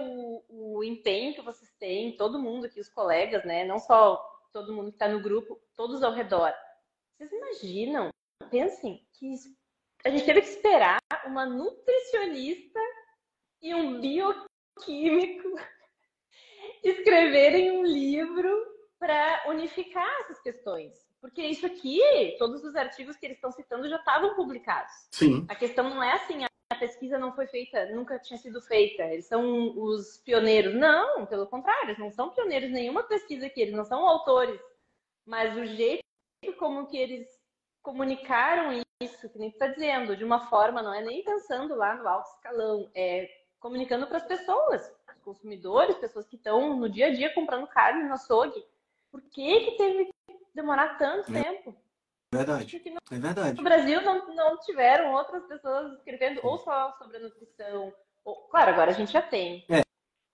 o empenho que vocês têm, todo mundo aqui, os colegas, né? Não só todo mundo que está no grupo, todos ao redor. Vocês imaginam, pensem, que a gente teve que esperar uma nutricionista e um bioquímico escreverem um livro para unificar essas questões. Porque isso aqui, todos os artigos que eles estão citando já estavam publicados. Sim, A questão não é assim, a pesquisa não foi feita, nunca tinha sido feita, eles são os pioneiros. Não, pelo contrário, eles não são pioneiros em nenhuma pesquisa aqui, eles não são autores. Mas o jeito como que eles comunicaram isso, que nem tu está dizendo, de uma forma, não é nem pensando lá no alto escalão, é comunicando para as pessoas, os consumidores, pessoas que estão no dia a dia comprando carne no açougue. Por que teve que demorar tanto é tempo? verdade. Porque É no verdade. Brasil não tiveram outras pessoas escrevendo ou só sobre a nutrição. Ou, claro, agora a gente já tem, É.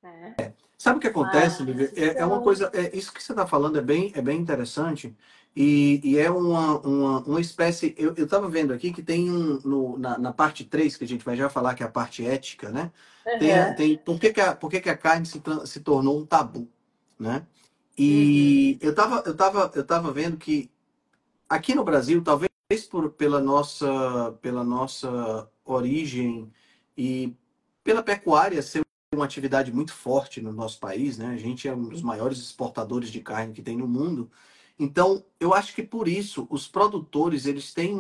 né? Sabe o que acontece, Mas Lívia? isso É uma coisa, isso que você está falando é bem interessante e é uma espécie. Eu estava vendo aqui que tem na parte 3 que a gente vai já falar, que é a parte ética, né? uhum, Por que que a carne se tornou um tabu, né? uhum, E eu tava vendo que aqui no Brasil, talvez pela nossa origem e pela pecuária ser uma atividade muito forte no nosso país, né? A gente é um dos maiores exportadores de carne que tem no mundo. Então, eu acho que por isso os produtores, eles têm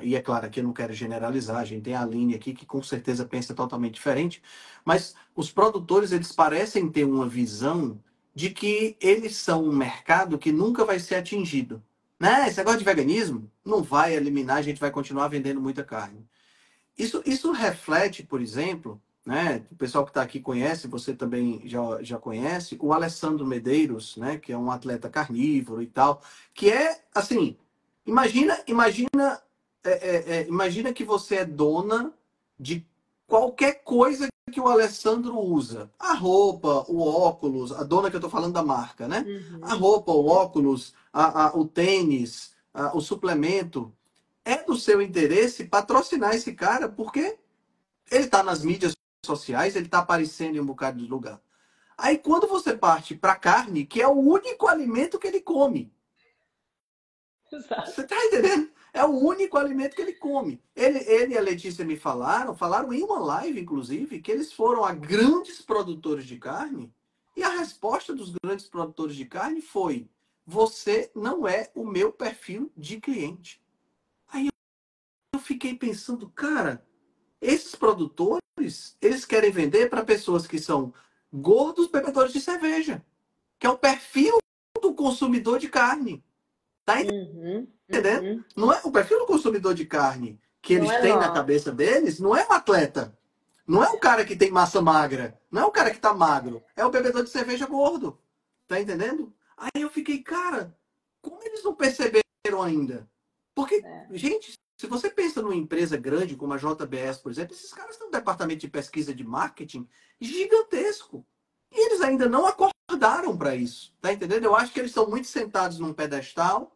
e é claro que eu não quero generalizar, a gente tem a Aline aqui que com certeza pensa totalmente diferente, mas os produtores, eles parecem ter uma visão de que eles são um mercado que nunca vai ser atingido, né? Esse negócio de veganismo não vai eliminar, a gente vai continuar vendendo muita carne. Isso reflete, por exemplo, né? O pessoal que está aqui conhece, você também já conhece, o Alessandro Medeiros, né? Que é um atleta carnívoro e tal, que é assim, imagina que você é dona de qualquer coisa que o Alessandro usa. A roupa, o óculos, a dona que eu estou falando da marca, né? A uhum, roupa, o uhum. óculos, o tênis, o suplemento. É do seu interesse patrocinar esse cara, porque ele está nas mídias sociais, ele está aparecendo em um bocado de lugar. Aí quando você parte para carne, que é o único alimento que ele come, Exato. Você tá entendendo? É o único alimento que ele come. Ele e a Letícia me falaram em uma live, inclusive, que eles foram a grandes produtores de carne, e a resposta dos grandes produtores de carne foi: você não é o meu perfil de cliente. Aí eu fiquei pensando, cara, esses produtores, eles querem vender para pessoas que são gordos bebedores de cerveja, que é o perfil do consumidor de carne. Tá Uhum, entendendo? uhum. Não é o perfil do consumidor de carne que Não eles é têm na nós. cabeça deles, não é um atleta. Não é o cara que tem massa magra, não é o cara que tá magro, é o bebedor de cerveja gordo. Tá entendendo? Aí eu fiquei, cara, como eles não perceberam ainda? Porque, É. gente, se você pensa numa empresa grande como a JBS, por exemplo, esses caras têm um departamento de pesquisa de marketing gigantesco. E eles ainda não acordaram para isso. Tá entendendo? Eu acho que eles estão muito sentados num pedestal.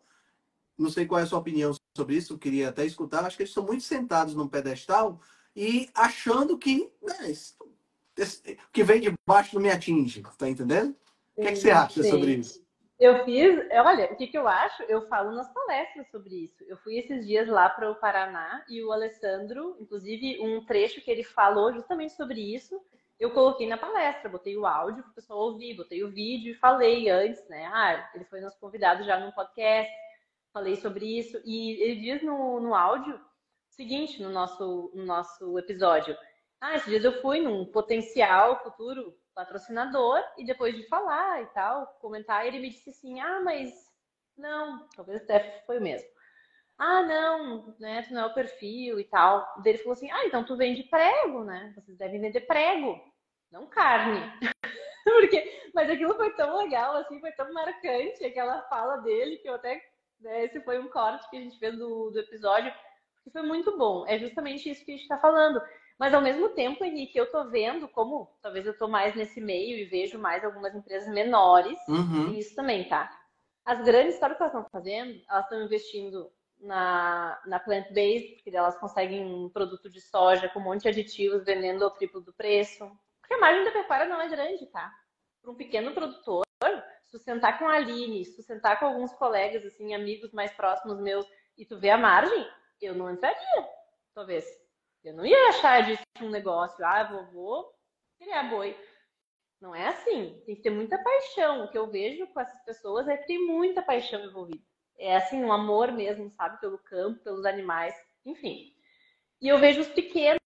Não sei qual é a sua opinião sobre isso, eu queria até escutar. Acho que eles estão muito sentados num pedestal e achando que o que vem de baixo não me atinge, tá entendendo? O que é que você Sim, acha sobre sim. isso? Eu fiz, olha, o que que eu acho? Eu falo nas palestras sobre isso. Eu fui esses dias lá para o Paraná e o Alessandro, inclusive um trecho que ele falou justamente sobre isso, eu coloquei na palestra, botei o áudio para o pessoal ouvir, botei o vídeo e falei antes, né? Ah, ele foi nosso convidado já num podcast, falei sobre isso e ele diz no áudio o seguinte, no nosso episódio. Ah, esses dias eu fui num potencial futuro patrocinador e depois de falar e tal, comentar, ele me disse assim: "Ah, mas não, talvez até foi o mesmo. Ah, não, né, tu não é o perfil e tal". Daí ele falou assim: "Ah, então tu vende prego, né? Vocês devem vender prego, não carne". Mas aquilo foi tão legal, assim, foi tão marcante aquela fala dele que eu até, né, esse foi um corte que a gente fez do episódio, que foi muito bom. É justamente isso que a gente está falando. Mas ao mesmo tempo, Henrique, eu tô vendo como, talvez eu tô mais nesse meio e vejo mais algumas empresas menores, tem Uhum. isso também, tá? As grandes, sabe o que elas estão fazendo? Elas estão investindo na plant-based, porque elas conseguem um produto de soja com um monte de aditivos vendendo ao triplo do preço. Porque a margem da pecuária não é grande, tá? Para um pequeno produtor, sustentar com a Aline, sustentar com alguns colegas, assim, amigos mais próximos meus, e tu vê a margem, eu não entraria, talvez. Eu não ia achar disso um negócio, ah, vou criar boi. Não é assim. Tem que ter muita paixão. O que eu vejo com essas pessoas é que tem muita paixão envolvida. É assim, um amor mesmo, sabe? Pelo campo, pelos animais, enfim. E eu vejo os pequenos,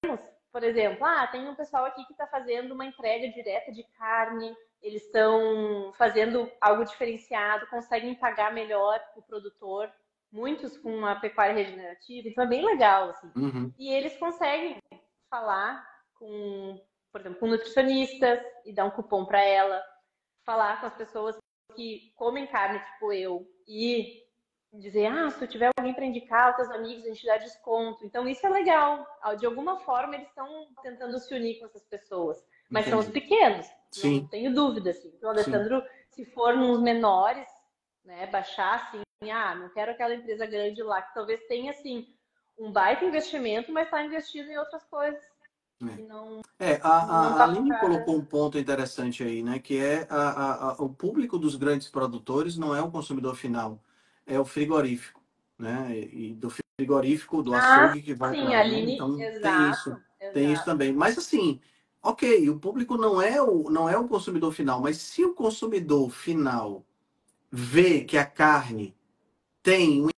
por exemplo, tem um pessoal aqui que está fazendo uma entrega direta de carne, eles estão fazendo algo diferenciado, conseguem pagar melhor o produtor, muitos com uma pecuária regenerativa, então é bem legal, assim. Uhum. E eles conseguem falar com, por exemplo, com nutricionistas e dar um cupom para ela, falar com as pessoas que comem carne, tipo eu, e dizer, se tu tiver alguém para indicar, os teus amigos, a gente dá desconto. Então, isso é legal. De alguma forma, eles estão tentando se unir com essas pessoas. Mas são os Entendi. pequenos, não Sim, tenho dúvida. Assim. Então, o sim. Alessandro, se for nos menores, né, baixar assim, não quero aquela empresa grande lá, que talvez tenha, assim, um baita investimento, mas está investido em outras coisas. E não A está Aline focada. colocou um ponto interessante aí, né? Que é o público dos grandes produtores não é o consumidor final, é o frigorífico, né? E do frigorífico, do Ah, açougue que vai sim, para, né? Aline, Então exato, tem isso exato. também. Mas assim, ok, o público não é o consumidor final, mas se o consumidor final vê que a carne tem um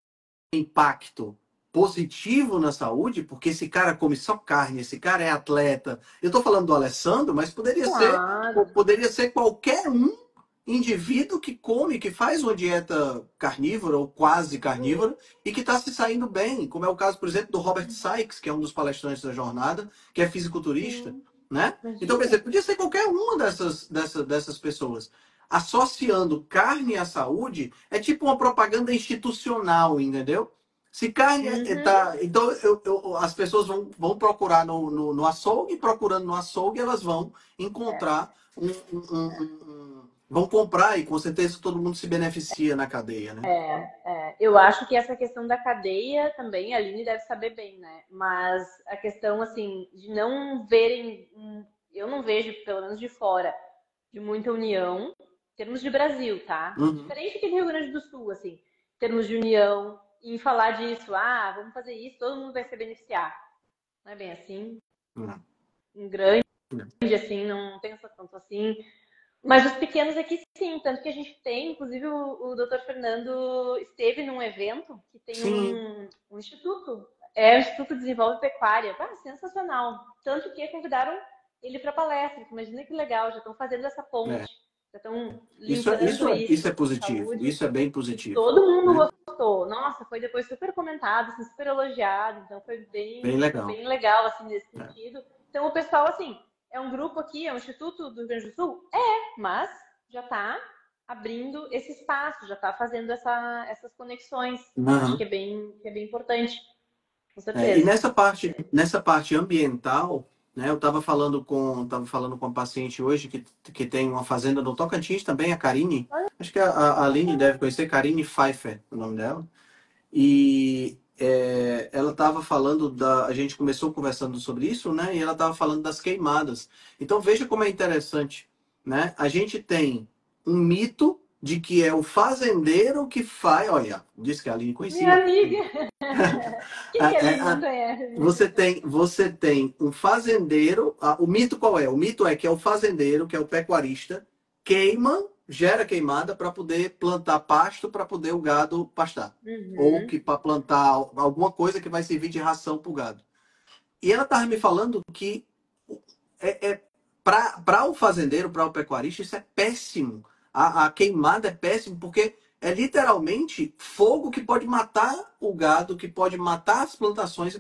impacto positivo na saúde, porque esse cara come só carne, esse cara é atleta. Eu estou falando do Alessandro, mas Claro. poderia ser qualquer um indivíduo que come, que faz uma dieta carnívora ou quase carnívora e que está se saindo bem, como é o caso, por exemplo, do Robert Sykes, que é um dos palestrantes da jornada, que é fisiculturista, Sim, né? Então, quer dizer, imagina. podia ser qualquer uma dessas pessoas. Associando carne à saúde é tipo uma propaganda institucional, entendeu? Se carne Uhum. tá. Então, as pessoas vão procurar no açougue, procurando no açougue, elas vão É, encontrar vão comprar e com certeza todo mundo se beneficia na cadeia, né? eu acho que essa questão da cadeia também, a Aline deve saber bem, né? Mas a questão, assim, de não verem, eu não vejo, pelo menos de fora, de muita união, em termos de Brasil, tá? Uhum. Diferente aqui do Rio Grande do Sul, assim. termos de união, em falar disso, vamos fazer isso, todo mundo vai se beneficiar. Não é bem assim. Um grande, assim, não pensa tanto assim. Mas os pequenos aqui sim, tanto que a gente tem, inclusive o Dr. Fernando esteve num evento que tem um instituto, o Instituto Desenvolve Pecuária. Sensacional. Tanto que convidaram ele para palestra. Imagina que legal, já estão fazendo essa ponte, já estão linkando isso é com positivo, saúde. isso é bem E positivo. todo mundo gostou. Nossa, foi depois super comentado, assim, super elogiado. Então foi bem legal assim, nesse sentido. Então o pessoal, assim, é um grupo aqui, é um instituto do Rio Grande do Sul? Mas já está abrindo esse espaço, já está fazendo essas conexões. Acho que é bem importante, com certeza. E nessa parte ambiental, né, eu estava falando com uma paciente hoje que tem uma fazenda no Tocantins também, a Karine. Acho que a Aline deve conhecer, Karine Pfeiffer, o nome dela. E ela estava falando a gente começou conversando sobre isso, né? E ela estava falando das queimadas. Então veja como é interessante, né? A gente tem um mito de que é o fazendeiro que faz. Olha, disse que a Aline conhecia. Minha amiga! Quem que a Aline não conhece? Você tem um fazendeiro. O mito qual é? O mito é que é o fazendeiro, que é o pecuarista, gera queimada para poder plantar pasto para poder o gado pastar. Ou que para plantar alguma coisa que vai servir de ração para o gado. E ela estava me falando que para o fazendeiro, para o pecuarista, isso é péssimo. A queimada é péssimo porque é literalmente fogo que pode matar o gado, que pode matar as plantações.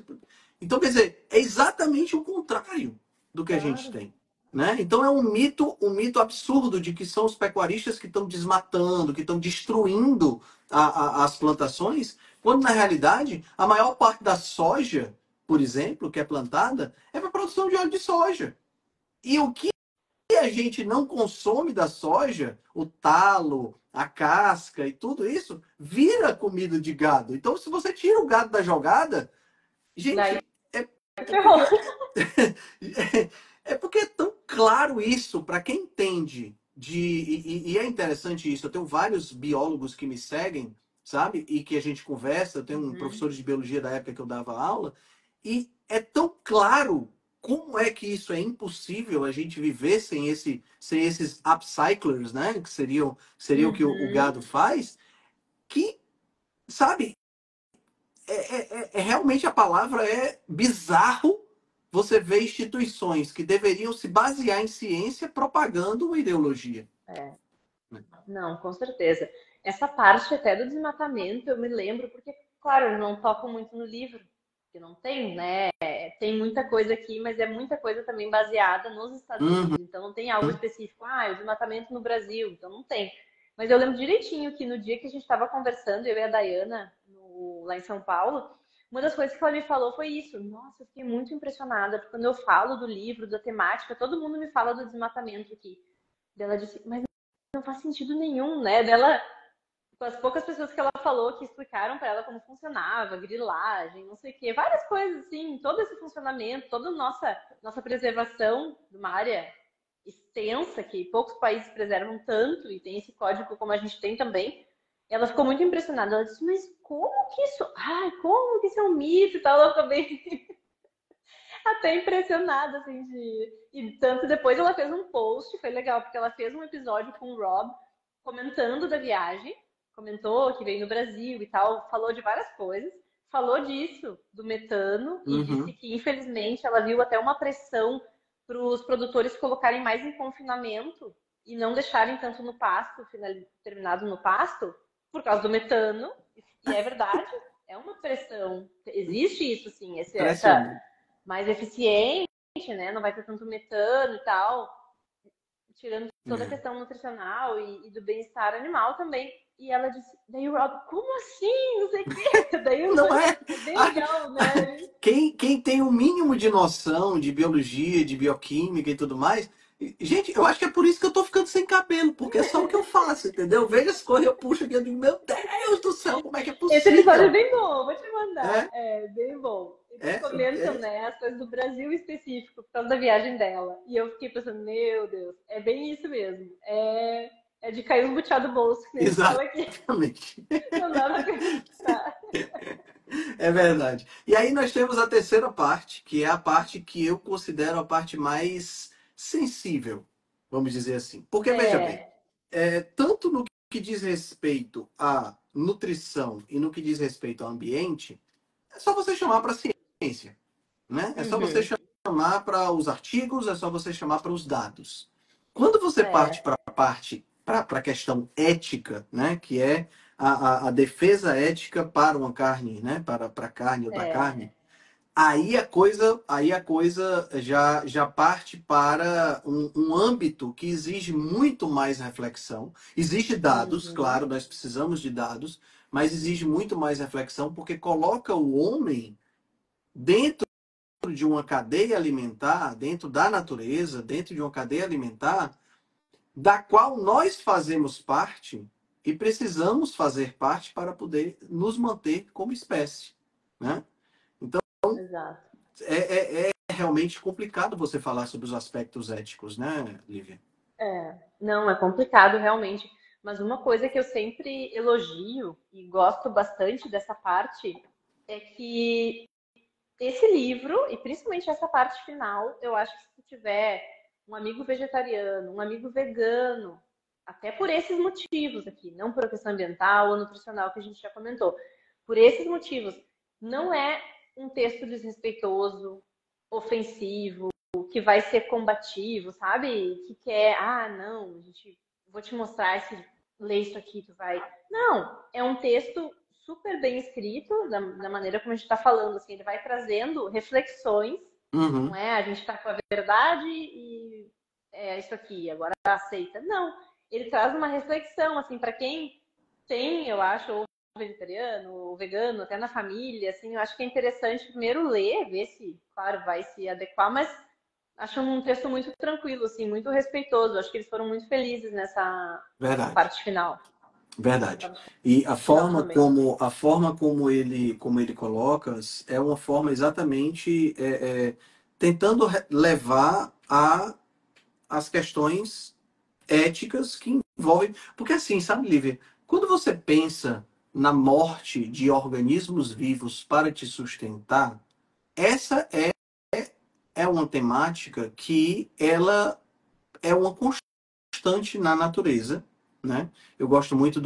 Então, quer dizer, é exatamente o contrário do que a gente tem. Né? Então é um mito absurdo de que são os pecuaristas que estão desmatando, que estão destruindo as plantações, quando na realidade a maior parte da soja, por exemplo, que é plantada, é para produção de óleo de soja. E o que a gente não consome da soja, o talo, a casca e tudo isso, vira comida de gado. Então, se você tira o gado da jogada, gente, é porque é tão claro isso para quem entende e é interessante isso. Eu tenho vários biólogos que me seguem, sabe? E que a gente conversa. Eu tenho um professor de biologia da época que eu dava aula. E é tão claro como é que isso é impossível a gente viver sem esses upcyclers, né? Que seria o que o gado faz, que, sabe, realmente a palavra é bizarro você vê instituições que deveriam se basear em ciência propagando uma ideologia. Não, com certeza. Essa parte até do desmatamento eu me lembro, porque, claro, eu não toco muito no livro, porque não tem, né? Tem muita coisa aqui, mas é muita coisa também baseada nos Estados Unidos. Então não tem algo específico, o desmatamento no Brasil, então não tem. Mas eu lembro direitinho que no dia que a gente estava conversando, eu e a Dayana, lá em São Paulo, uma das coisas que ela me falou foi isso. Nossa, eu fiquei muito impressionada, porque quando eu falo do livro, da temática, todo mundo me fala do desmatamento aqui. Ela disse, mas não faz sentido nenhum, né? Dela, as poucas pessoas que ela falou que explicaram para ela como funcionava, grilagem, não sei o quê, várias coisas assim, todo esse funcionamento, toda a nossa preservação de uma área extensa que poucos países preservam tanto e tem esse código como a gente tem também. Ela ficou muito impressionada. Ela disse, mas como que isso? Como que isso é um mito e tal? Ela ficou bem até impressionada, assim, E tanto depois ela fez um post, foi legal, porque ela fez um episódio com o Rob, comentando da viagem, comentou que veio no Brasil e tal, falou de várias coisas, falou disso, do metano, e disse que, infelizmente, ela viu até uma pressão para os produtores colocarem mais em confinamento e não deixarem tanto no pasto, terminado no pasto, por causa do metano, e é verdade, é uma pressão, existe isso, sim, essa mais eficiente, né? Não vai ter tanto metano e tal, tirando toda a questão nutricional e do bem-estar animal também. E ela disse, daí o Rob, como assim? Não sei o quê. Daí não é bem legal, né? Quem tem o mínimo de noção de biologia, de bioquímica e tudo mais, gente, eu acho que é por isso que eu tô ficando sem cabelo, porque é só o que eu faço, entendeu? Veja as coisas, eu puxo aqui, eu digo, meu Deus do céu, como é que é possível? Esse episódio é bem bom, vou te mandar. É bem bom. Eles comentam, né, as coisas do Brasil específico, por causa da viagem dela. E eu fiquei pensando, meu Deus, é bem isso mesmo. É de cair os butiá do bolso, que nem a gente fala aqui. Exatamente. Não dá pra acreditar. É verdade. E aí nós temos a terceira parte, que é a parte que eu considero a parte mais sensível, vamos dizer assim. Porque, veja bem, É. tanto no que diz respeito à nutrição e no que diz respeito ao ambiente, é só você chamar para a ciência, né? É só você Uhum. chamar para os artigos, é só você chamar para os dados. Quando você parte É. para a parte, para a questão ética, né? Que é a defesa ética para uma carne, né? Para a carne ou da É. carne, aí a coisa já parte para um âmbito que exige muito mais reflexão. Exige dados, Uhum. claro, nós precisamos de dados, mas exige muito mais reflexão porque coloca o homem dentro de uma cadeia alimentar, dentro da natureza, dentro de uma cadeia alimentar, da qual nós fazemos parte e precisamos fazer parte para poder nos manter como espécie, né? Então, Exato. é realmente complicado você falar sobre os aspectos éticos, né, Lívia? É. Não, é complicado realmente. Mas uma coisa que eu sempre elogio e gosto bastante dessa parte é que esse livro, e principalmente essa parte final, eu acho que se tu tiver um amigo vegetariano, um amigo vegano, até por esses motivos aqui, não por questão ambiental ou nutricional que a gente já comentou, por esses motivos, não é um texto desrespeitoso, ofensivo, que vai ser combativo, sabe? Que quer, não, a gente vou te mostrar esse, lê isso aqui, tu vai. Não, é um texto super bem escrito, da maneira como a gente está falando, assim, ele vai trazendo reflexões, não Uhum. é? A gente está com a verdade e é isso aqui, agora aceita. Não, ele traz uma reflexão, assim, para quem tem, eu acho, ou vegetariano, ou vegano, até na família, assim, eu acho que é interessante primeiro ler, ver se, claro, vai se adequar, mas acho um texto muito tranquilo, assim, muito respeitoso. Acho que eles foram muito felizes nessa Verdade, parte final. Essa verdade. parte E final também. a forma como ele coloca é uma forma exatamente tentando levar a as questões éticas que envolvem. Porque assim, sabe, Lívia, quando você pensa na morte de organismos vivos para te sustentar, essa é uma temática que ela é uma constante na natureza, né? Eu gosto muito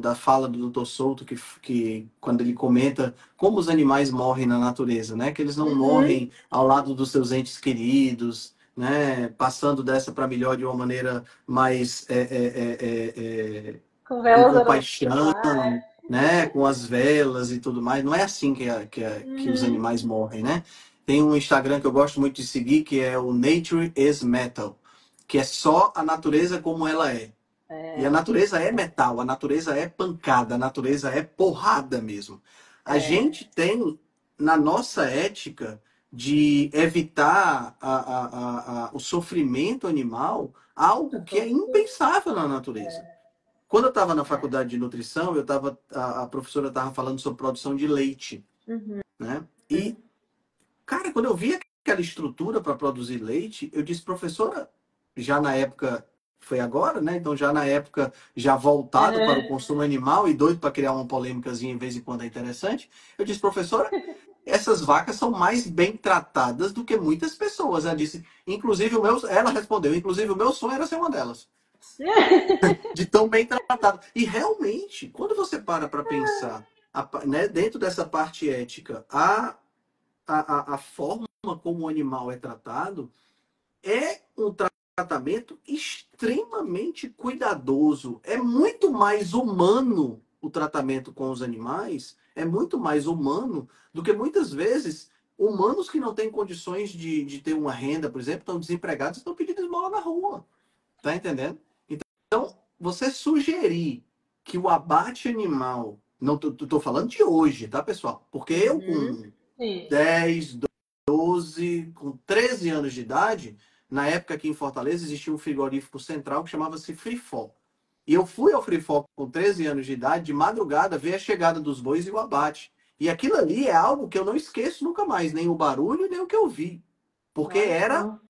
da fala do Dr. Souto, que quando ele comenta como os animais morrem na natureza, né? Que eles não Uhum. morrem ao lado dos seus entes queridos, né? Passando dessa para melhor de uma maneira mais Com com velas compaixão, aromáticas. né? Com as velas e tudo mais. Não é assim que os Uhum. animais morrem, né? Tem um Instagram que eu gosto muito de seguir, que é o Nature is Metal, que é só a natureza como ela é. E a É, natureza é metal, a natureza é pancada, a natureza é porrada mesmo. A é, gente tem na nossa ética de evitar o sofrimento animal algo que é impensável na natureza. Quando eu estava na é. faculdade de nutrição, a professora estava falando sobre produção de leite, Uhum. né? E, cara, quando eu vi aquela estrutura para produzir leite, eu disse, professora, já na época, foi agora, né? Então, já na época, já voltado para o Uhum. consumo animal e doido para criar uma polêmicazinha em vez em quando é interessante, eu disse, professora, essas vacas são mais bem tratadas do que muitas pessoas. Ela disse, ela respondeu, inclusive o meu sonho era ser uma delas, de tão bem tratado. E realmente, quando você para pensar, né, dentro dessa parte ética, a forma como o animal é tratado é um tratamento extremamente cuidadoso. É muito mais humano o tratamento com os animais, é muito mais humano do que muitas vezes humanos que não têm condições de ter uma renda, por exemplo, estão desempregados e estão pedindo esmola na rua. Tá entendendo? Então, você sugerir que o abate animal. Não tô falando de hoje, tá, pessoal? Porque eu, Uhum. com Sim. 10, 12, com 13 anos de idade, na época aqui em Fortaleza existia um frigorífico central que chamava-se Frifó. E eu fui ao Frifó com 13 anos de idade, de madrugada, ver a chegada dos bois e o abate. E aquilo ali é algo que eu não esqueço nunca mais, nem o barulho, nem o que eu vi. Porque Nossa, era não.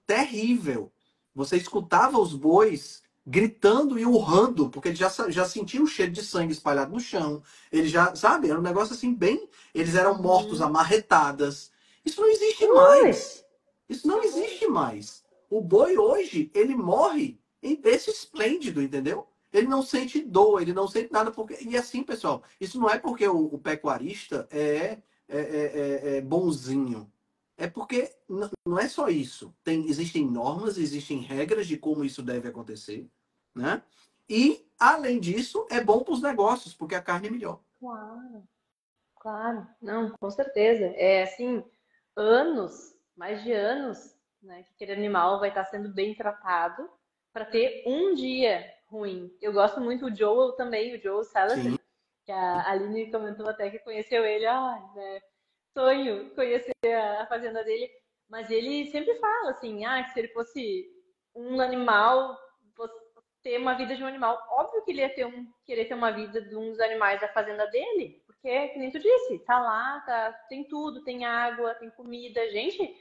terrível. Você escutava os bois gritando e urrando, porque ele já sentia o cheiro de sangue espalhado no chão. Ele já, sabe, era um negócio assim bem. Eles eram mortos a Uhum. marretadas. Isso não existe Ui, mais. Isso que não horror. existe mais. O boi hoje, ele morre em berço esplêndido, entendeu? Ele não sente dor, ele não sente nada. Porque... E assim, pessoal, isso não é porque o pecuarista é bonzinho. É porque não é só isso. Existem normas, existem regras de como isso deve acontecer, né? E, além disso, é bom para os negócios, porque a carne é melhor. Claro, claro. Não, com certeza. É assim, anos, mais de anos, né, que aquele animal vai estar sendo bem tratado para ter um dia ruim. Eu gosto muito do Joel também, o Joel Sim. Salatin, que a Aline comentou até que conheceu ele. Ai, né, sonho conhecer a fazenda dele. Mas ele sempre fala assim, ah, que se ele fosse um animal, fosse ter uma vida de um animal, óbvio que ele ia ter querer ter uma vida de um dos animais da fazenda dele, porque, que nem tu disse, tá lá, tá, tem tudo, tem água, tem comida. Gente,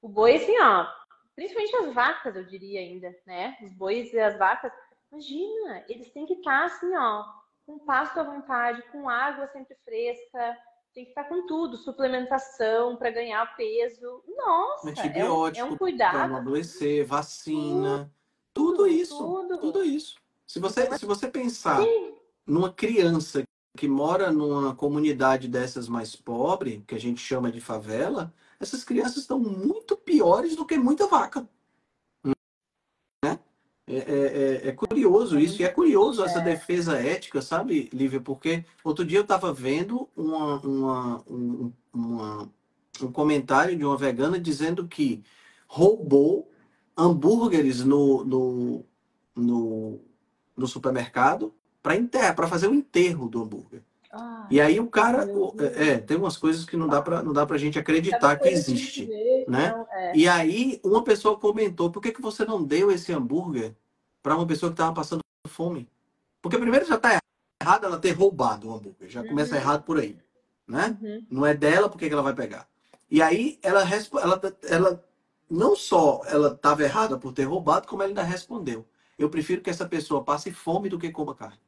o boi, assim, ó, principalmente as vacas, eu diria ainda, né? Os bois e as vacas, imagina, eles têm que estar assim, ó, com pasto à vontade, com água sempre fresca, tem que estar com tudo, suplementação para ganhar peso. Nossa, é um Antibiótico para não cuidado, adoecer, vacina, tudo tudo, isso, tudo tudo. isso. Se Então, você, se você pensar assim, numa criança que mora numa comunidade dessas mais pobre, que a gente chama de favela, essas crianças estão muito piores do que muita vaca. É curioso é isso, e muito é triste. curioso essa defesa ética, sabe, Lívia? Porque outro dia eu estava vendo um comentário de uma vegana dizendo que roubou hambúrgueres no, no supermercado para fazer o enterro do hambúrguer. Ai, E aí o cara, meu Deus. tem umas coisas que não dá pra gente Cada acreditar que coisa que a gente existe, vê que né? não é. E aí uma pessoa comentou, por que que você não deu esse hambúrguer para uma pessoa que estava passando fome? Porque primeiro já está errado ela ter roubado o hambúrguer, já começa Uhum, errado por aí, né? uhum. Não é dela, por que que ela vai pegar? E aí ela não só ela estava errada por ter roubado, como ela ainda respondeu. Eu prefiro que essa pessoa passe fome do que coma carne.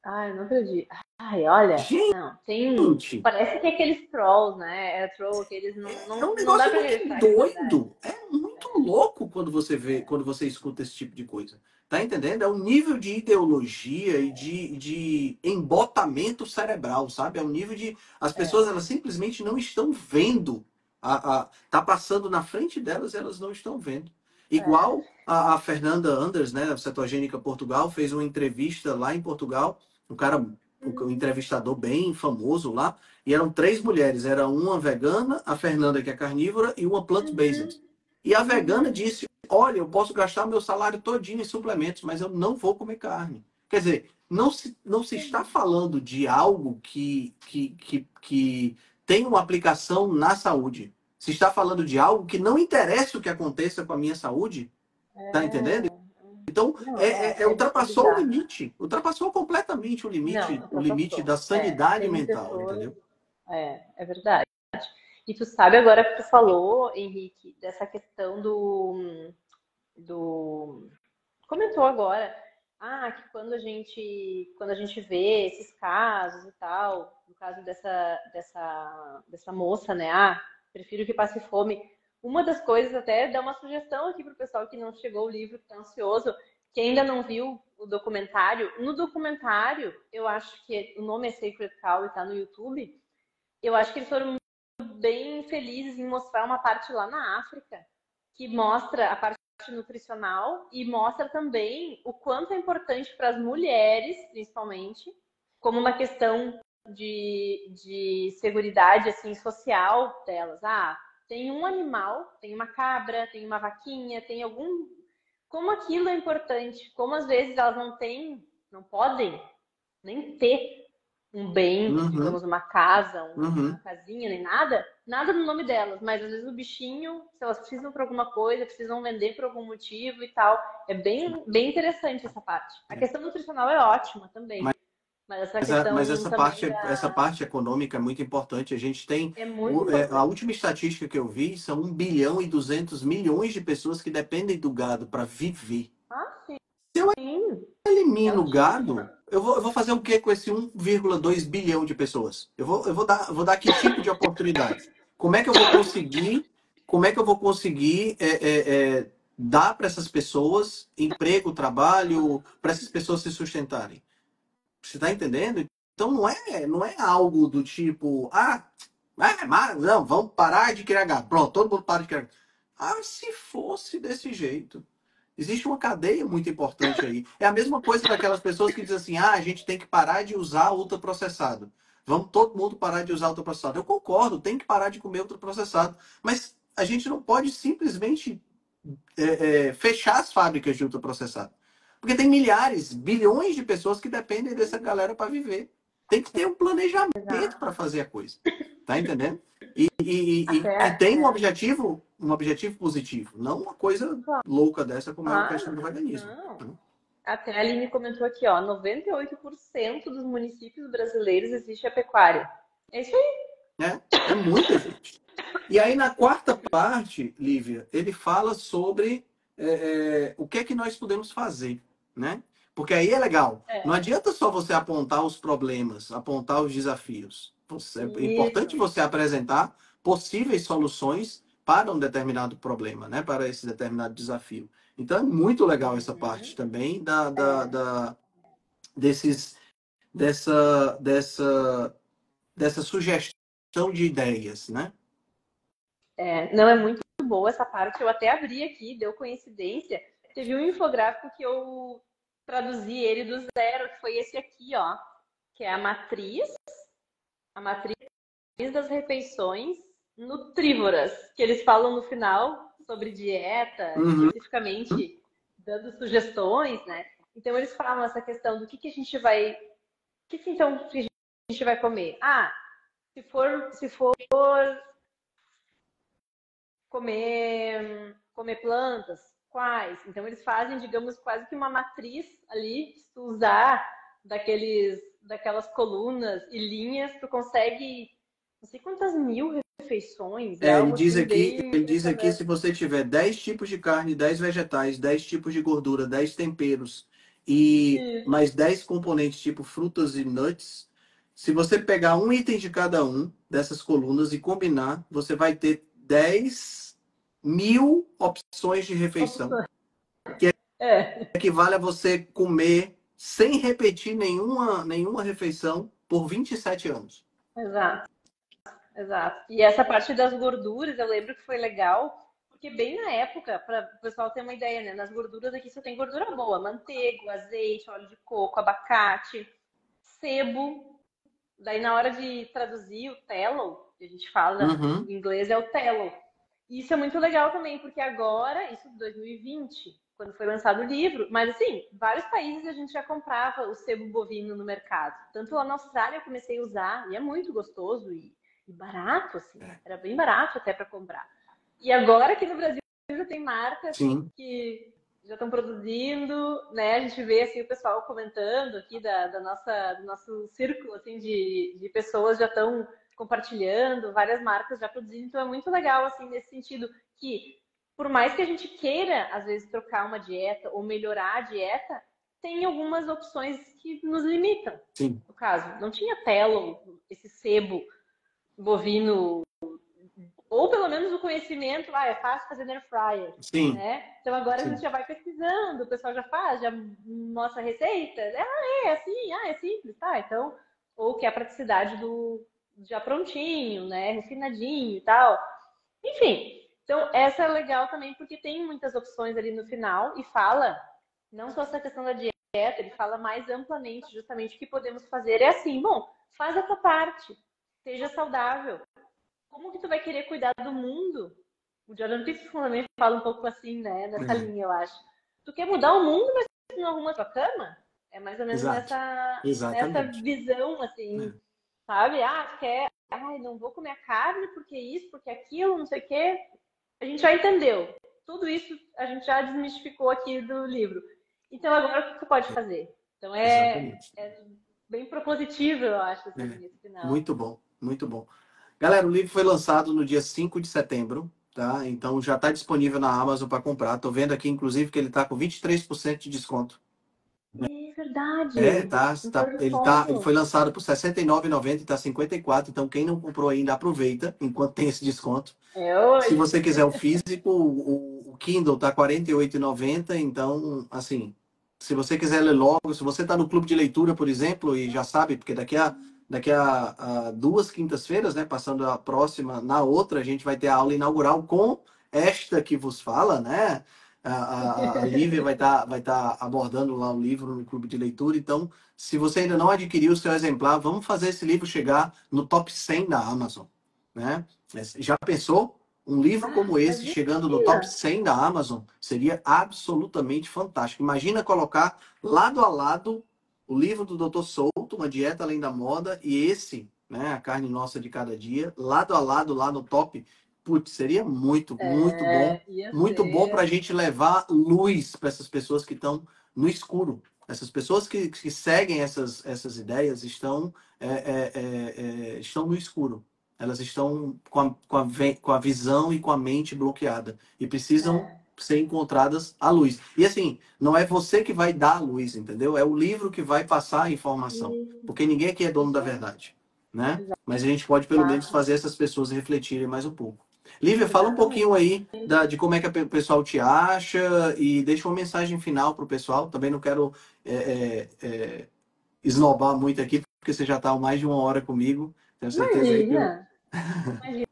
Ai, não acredito. Ai, olha, não, tem. Gente, Parece que é aqueles trolls, né? É troll, que eles não, é um não, não dá negócio pra muito acreditar que é verdade. doido. É muito louco quando você vê, quando você escuta esse tipo de coisa. Tá entendendo? É um nível de ideologia e de embotamento cerebral, sabe? É um nível de. As É, pessoas, elas simplesmente não estão vendo. Tá passando na frente delas e elas não estão vendo. é. Igual a Fernanda Anders, né? A Cetogênica Portugal, fez uma entrevista lá em Portugal. Um cara, um Uhum, entrevistador bem famoso lá. E eram três mulheres, era uma vegana, a Fernanda que é carnívora e uma uhum, plant-based. E a vegana uhum. disse: "Olha, eu posso gastar meu salário todinho em suplementos, mas eu não vou comer carne." Quer dizer, não se está falando de algo que tem uma aplicação na saúde. Se está falando de algo que não interessa o que aconteça com a minha saúde, tá entendendo? É, Então, não, é ultrapassou o bizarro. limite. Ultrapassou completamente Não, o limite ultrapassou. da sanidade Tem mental, pessoas. entendeu? É verdade. E tu sabe agora que tu falou, Henrique, dessa questão do comentou agora, que quando a gente vê esses casos e tal, no caso dessa moça, né? Prefiro que passe fome. Uma das coisas, até dá uma sugestão aqui para o pessoal que não chegou o livro, que está ansioso, que ainda não viu o documentário. No documentário, eu acho que o nome é Sacred Cow e está no YouTube. Eu acho que eles foram bem felizes em mostrar uma parte lá na África, que mostra a parte nutricional e mostra também o quanto é importante para as mulheres, principalmente, como uma questão de seguridade assim, social delas. Tem um animal, tem uma cabra, tem uma vaquinha, tem algum. Como aquilo é importante, como às vezes elas não têm, não podem nem ter um bem, Uhum, digamos, uma casa, uma uhum. casinha, nem nada, nada no nome delas, mas às vezes o bichinho, se elas precisam por alguma coisa, precisam vender por algum motivo e tal, é bem, bem interessante essa parte. A questão nutricional é ótima também, Mas, mas essa mas questão também essa parte econômica é muito importante. A gente tem. é muito A importante. última estatística que eu vi são 1,2 bilhão de pessoas que dependem do gado para viver. Ah, sim. eu Sim, é elimino o altíssima. gado, eu vou fazer o que com esse 1,2 bilhão de pessoas? Eu vou dar que tipo de oportunidade? Como é que eu vou conseguir, como é que eu vou conseguir dar para essas pessoas emprego, trabalho, para essas pessoas se sustentarem? Você está entendendo? Então não é algo do tipo, mas não, vamos parar de criar gado. Pronto, todo mundo para de criar gado. Ah, se fosse desse jeito. Existe uma cadeia muito importante aí. É a mesma coisa daquelas pessoas que dizem assim: a gente tem que parar de usar ultraprocessado. Vamos todo mundo parar de usar ultraprocessado. Eu concordo, tem que parar de comer ultraprocessado. Mas a gente não pode simplesmente fechar as fábricas de ultraprocessado. Porque tem milhares, bilhões de pessoas que dependem dessa galera para viver. Tem que ter um planejamento Exato. para fazer a coisa. Tá entendendo? E Até, tem um objetivo positivo, não uma coisa louca dessa como é a questão claro, do veganismo. não. Até a Aline comentou aqui, ó, 98% dos municípios brasileiros existe a pecuária. É isso aí. Né? É muita gente. E aí, na quarta parte, Lívia, ele fala sobre o que é que nós podemos fazer, né? Porque aí é legal. Não É, adianta só você apontar os problemas, apontar os desafios. É importante isso. você apresentar possíveis soluções para um determinado problema, né? Para esse determinado desafio. Então, é muito legal essa parte Uhum. também É, desses, dessa sugestão de ideias, né? não é muito boa essa parte. Eu até abri aqui, deu coincidência. Teve um infográfico que eu traduzi ele do zero, que foi esse aqui, ó, que é a matriz das refeições nutrívoras, que eles falam no final sobre dieta, Uhum. especificamente dando sugestões, né? Então eles falam essa questão do que a gente vai, que a gente vai comer. Ah, se for comer plantas, quais? Então eles fazem, digamos, quase que uma matriz ali, se tu usar daquelas colunas e linhas, tu consegue não sei quantas mil refeições, é Ele algo diz assim aqui, bem ele diz aqui, impressionante. se você tiver 10 tipos de carne, 10 vegetais, 10 tipos de gordura, 10 temperos e Isso. mais 10 componentes, tipo frutas e nuts, se você pegar um item de cada um dessas colunas e combinar, você vai ter 10.000 opções de refeição, que É, equivale a você comer sem repetir nenhuma refeição por 27 anos. exato, exato. E essa parte das gorduras, eu lembro que foi legal, porque bem na época, para o pessoal ter uma ideia, né? Nas gorduras aqui só tem gordura boa, manteiga, azeite, óleo de coco, abacate, sebo. Daí, na hora de traduzir o tallow, que a gente fala Uhum. em inglês, é o tallow. E isso é muito legal também, porque agora, isso em 2020, quando foi lançado o livro, mas assim, vários países a gente já comprava o sebo bovino no mercado. Tanto lá na Austrália eu comecei a usar, e é muito gostoso e barato, assim. Era bem barato até para comprar. E agora aqui no Brasil já tem marcas Sim, que já estão produzindo, né? A gente vê assim o pessoal comentando aqui do nosso círculo assim de pessoas já estão compartilhando, várias marcas já produzindo, então é muito legal assim nesse sentido que por mais que a gente queira às vezes trocar uma dieta ou melhorar a dieta, tem algumas opções que nos limitam. sim, No caso, não tinha telo, esse sebo bovino ou pelo menos o conhecimento, é fácil fazer na air fryer, sim, né? Então agora a gente sim. já vai pesquisando, o pessoal já faz, já mostra a receita, é assim, é simples, tá? Então, ou que é a praticidade do já prontinho, né? Refinadinho e tal. Enfim, então essa é legal também porque tem muitas opções ali no final e fala não só essa questão da dieta, ele fala mais amplamente justamente o que podemos fazer. É assim, bom, faz a tua parte, seja saudável, como que tu vai querer cuidar do mundo? O Jordan Peterson também fala um pouco assim, né? Nessa É, linha, eu acho. Tu quer mudar o mundo, mas tu não arruma a tua cama? É mais ou menos exato, nessa exatamente. visão, assim, É, sabe? Ah, tu quer, ai, não vou comer carne porque isso, porque aquilo, não sei o quê. A gente já entendeu. Tudo isso a gente já desmistificou aqui do livro. Então agora o que tu pode fazer? Então exatamente. é bem propositivo, eu acho, É, assim, esse final. muito bom, muito bom. Galera, o livro foi lançado no dia 5 de setembro, tá? Então já está disponível na Amazon para comprar. Tô vendo aqui, inclusive, que ele está com 23% de desconto. verdade. Um pôr do Ele sol. foi lançado por R$ 69,90 e está 54. Então, quem não comprou ainda, aproveita enquanto tem esse desconto. É Se hoje. você quiser o físico, o Kindle tá R$ 48,90. Então, assim, se você quiser ler logo, se você está no clube de leitura, por exemplo, e já sabe, porque daqui a 2 quintas-feiras, né, passando a próxima, na outra, a gente vai ter a aula inaugural com esta que vos fala, né? A Lívia vai tá abordando lá o livro no clube de leitura. Então, se você ainda não adquiriu o seu exemplar, vamos fazer esse livro chegar no top 100 da Amazon, né? Já pensou? Um livro Ah, como esse chegando no top imagina. 100 da Amazon seria absolutamente fantástico. Imagina colocar lado a lado o livro do Dr. Souto, Uma Dieta Além da Moda, e esse, né, A Carne Nossa de Cada Dia, lado a lado lá no top. Putz, seria muito, muito bom. É, ia Muito bom para a ser. gente levar luz para essas pessoas que estão no escuro. Essas pessoas que seguem essas ideias estão no escuro. Elas estão com a visão e com a mente bloqueada e precisam É. ser encontradas à luz. E assim, não é você que vai dar a luz, entendeu? É o livro que vai passar a informação, porque ninguém aqui é dono da Isso aí. verdade, né? Mas a gente pode pelo menos Exato, fazer essas pessoas refletirem mais um pouco. Lívia, fala um pouquinho exatamente. aí de como é que o pessoal te acha e deixa uma mensagem final para o pessoal. Também não quero esnobar muito aqui, porque você já está há mais de 1 hora comigo. Tenho certeza aí que Imagina. Imagina,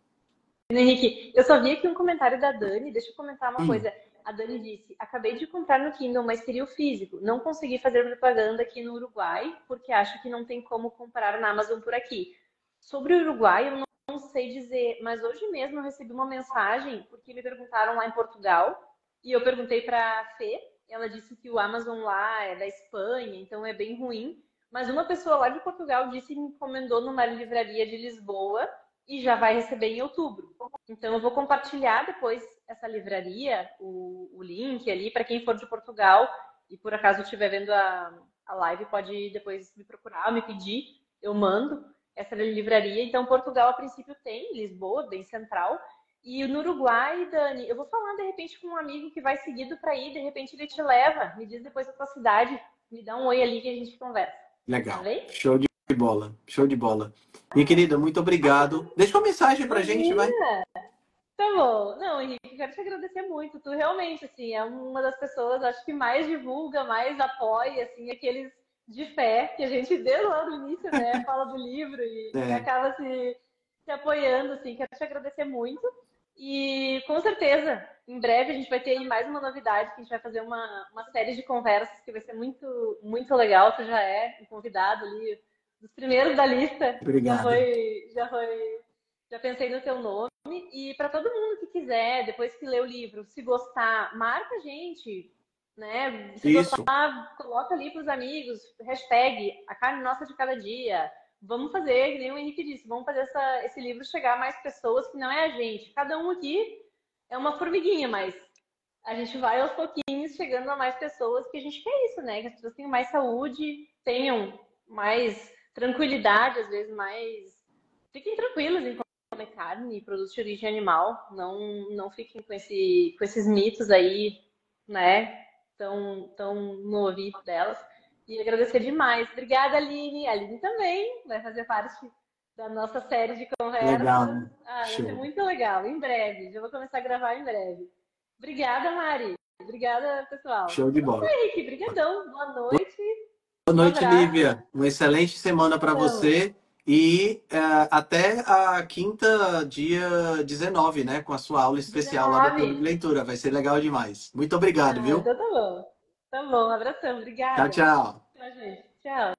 Henrique. Eu só vi aqui um comentário da Dani. Deixa eu comentar uma coisa. A Dani disse: acabei de comprar no Kindle, mas queria o físico. Não consegui fazer propaganda aqui no Uruguai, porque acho que não tem como comprar na Amazon por aqui. Sobre o Uruguai, eu não sei dizer, mas hoje mesmo eu recebi uma mensagem, porque me perguntaram lá em Portugal, e eu perguntei para a Fê, ela disse que o Amazon lá é da Espanha, então é bem ruim. Mas uma pessoa lá de Portugal disse que encomendou numa livraria de Lisboa e já vai receber em outubro. Então eu vou compartilhar depois essa livraria, o link ali, para quem for de Portugal e por acaso estiver vendo a live, pode depois me procurar, me pedir, eu mando essa livraria. Então Portugal a princípio tem, Lisboa, bem central. E no Uruguai, Dani, eu vou falar de repente com um amigo que vai seguido para ir, de repente ele te leva, me diz depois a tua cidade, me dá um oi ali que a gente conversa. Tá legal. bem? Show de bola. Show de bola. Minha querida, muito obrigado. Deixa uma mensagem pra gente, vai. Imagina! Tá bom. Não, Henrique, quero te agradecer muito. Tu realmente, assim, é uma das pessoas, acho que mais divulga, mais apoia, assim, aqueles de fé que a gente, desde lá do início, né, fala do livro e É, acaba se apoiando, assim. Quero te agradecer muito. E, com certeza, em breve a gente vai ter aí mais uma novidade, que a gente vai fazer uma série de conversas que vai ser muito, muito legal. Tu já é um convidado ali, dos primeiros da lista. obrigado. Já pensei no teu nome. E para todo mundo que quiser, depois que lê o livro, se gostar, marca a gente, né? Se Isso. gostar, coloca ali para os amigos, hashtag a carne nossa de cada dia. Vamos fazer, que nem o Henrique disse, vamos fazer esse livro chegar a mais pessoas que não é a gente. Cada um aqui é uma formiguinha, mas a gente vai aos pouquinhos chegando a mais pessoas, que a gente quer isso, né? Que as pessoas tenham mais saúde, tenham mais tranquilidade, às vezes mais. Fiquem tranquilos em comer carne e produtos de origem animal. Não fiquem com esses mitos aí, né? Tão no ouvido delas. E agradecer demais. Obrigada, Aline. A Aline também vai fazer parte da nossa série de conversas. Legal. Ah, vai ser Show. muito legal. Em breve. Já vou começar a gravar em breve. Obrigada, Mari. Obrigada, pessoal. Show de Então bola. tá, Henrique. Brigadão. Boa noite. Boa Um noite, abraço. Lívia. Uma excelente semana para Falamos. você. E até a quinta, dia 19, né? Com a sua aula especial lá do 19. Clube de Leitura. Vai ser legal demais. Muito obrigado, Ah, viu? então tá bom. Tá bom. Abração. Tchau, Obrigada. tchau. Tchau, gente. Tchau.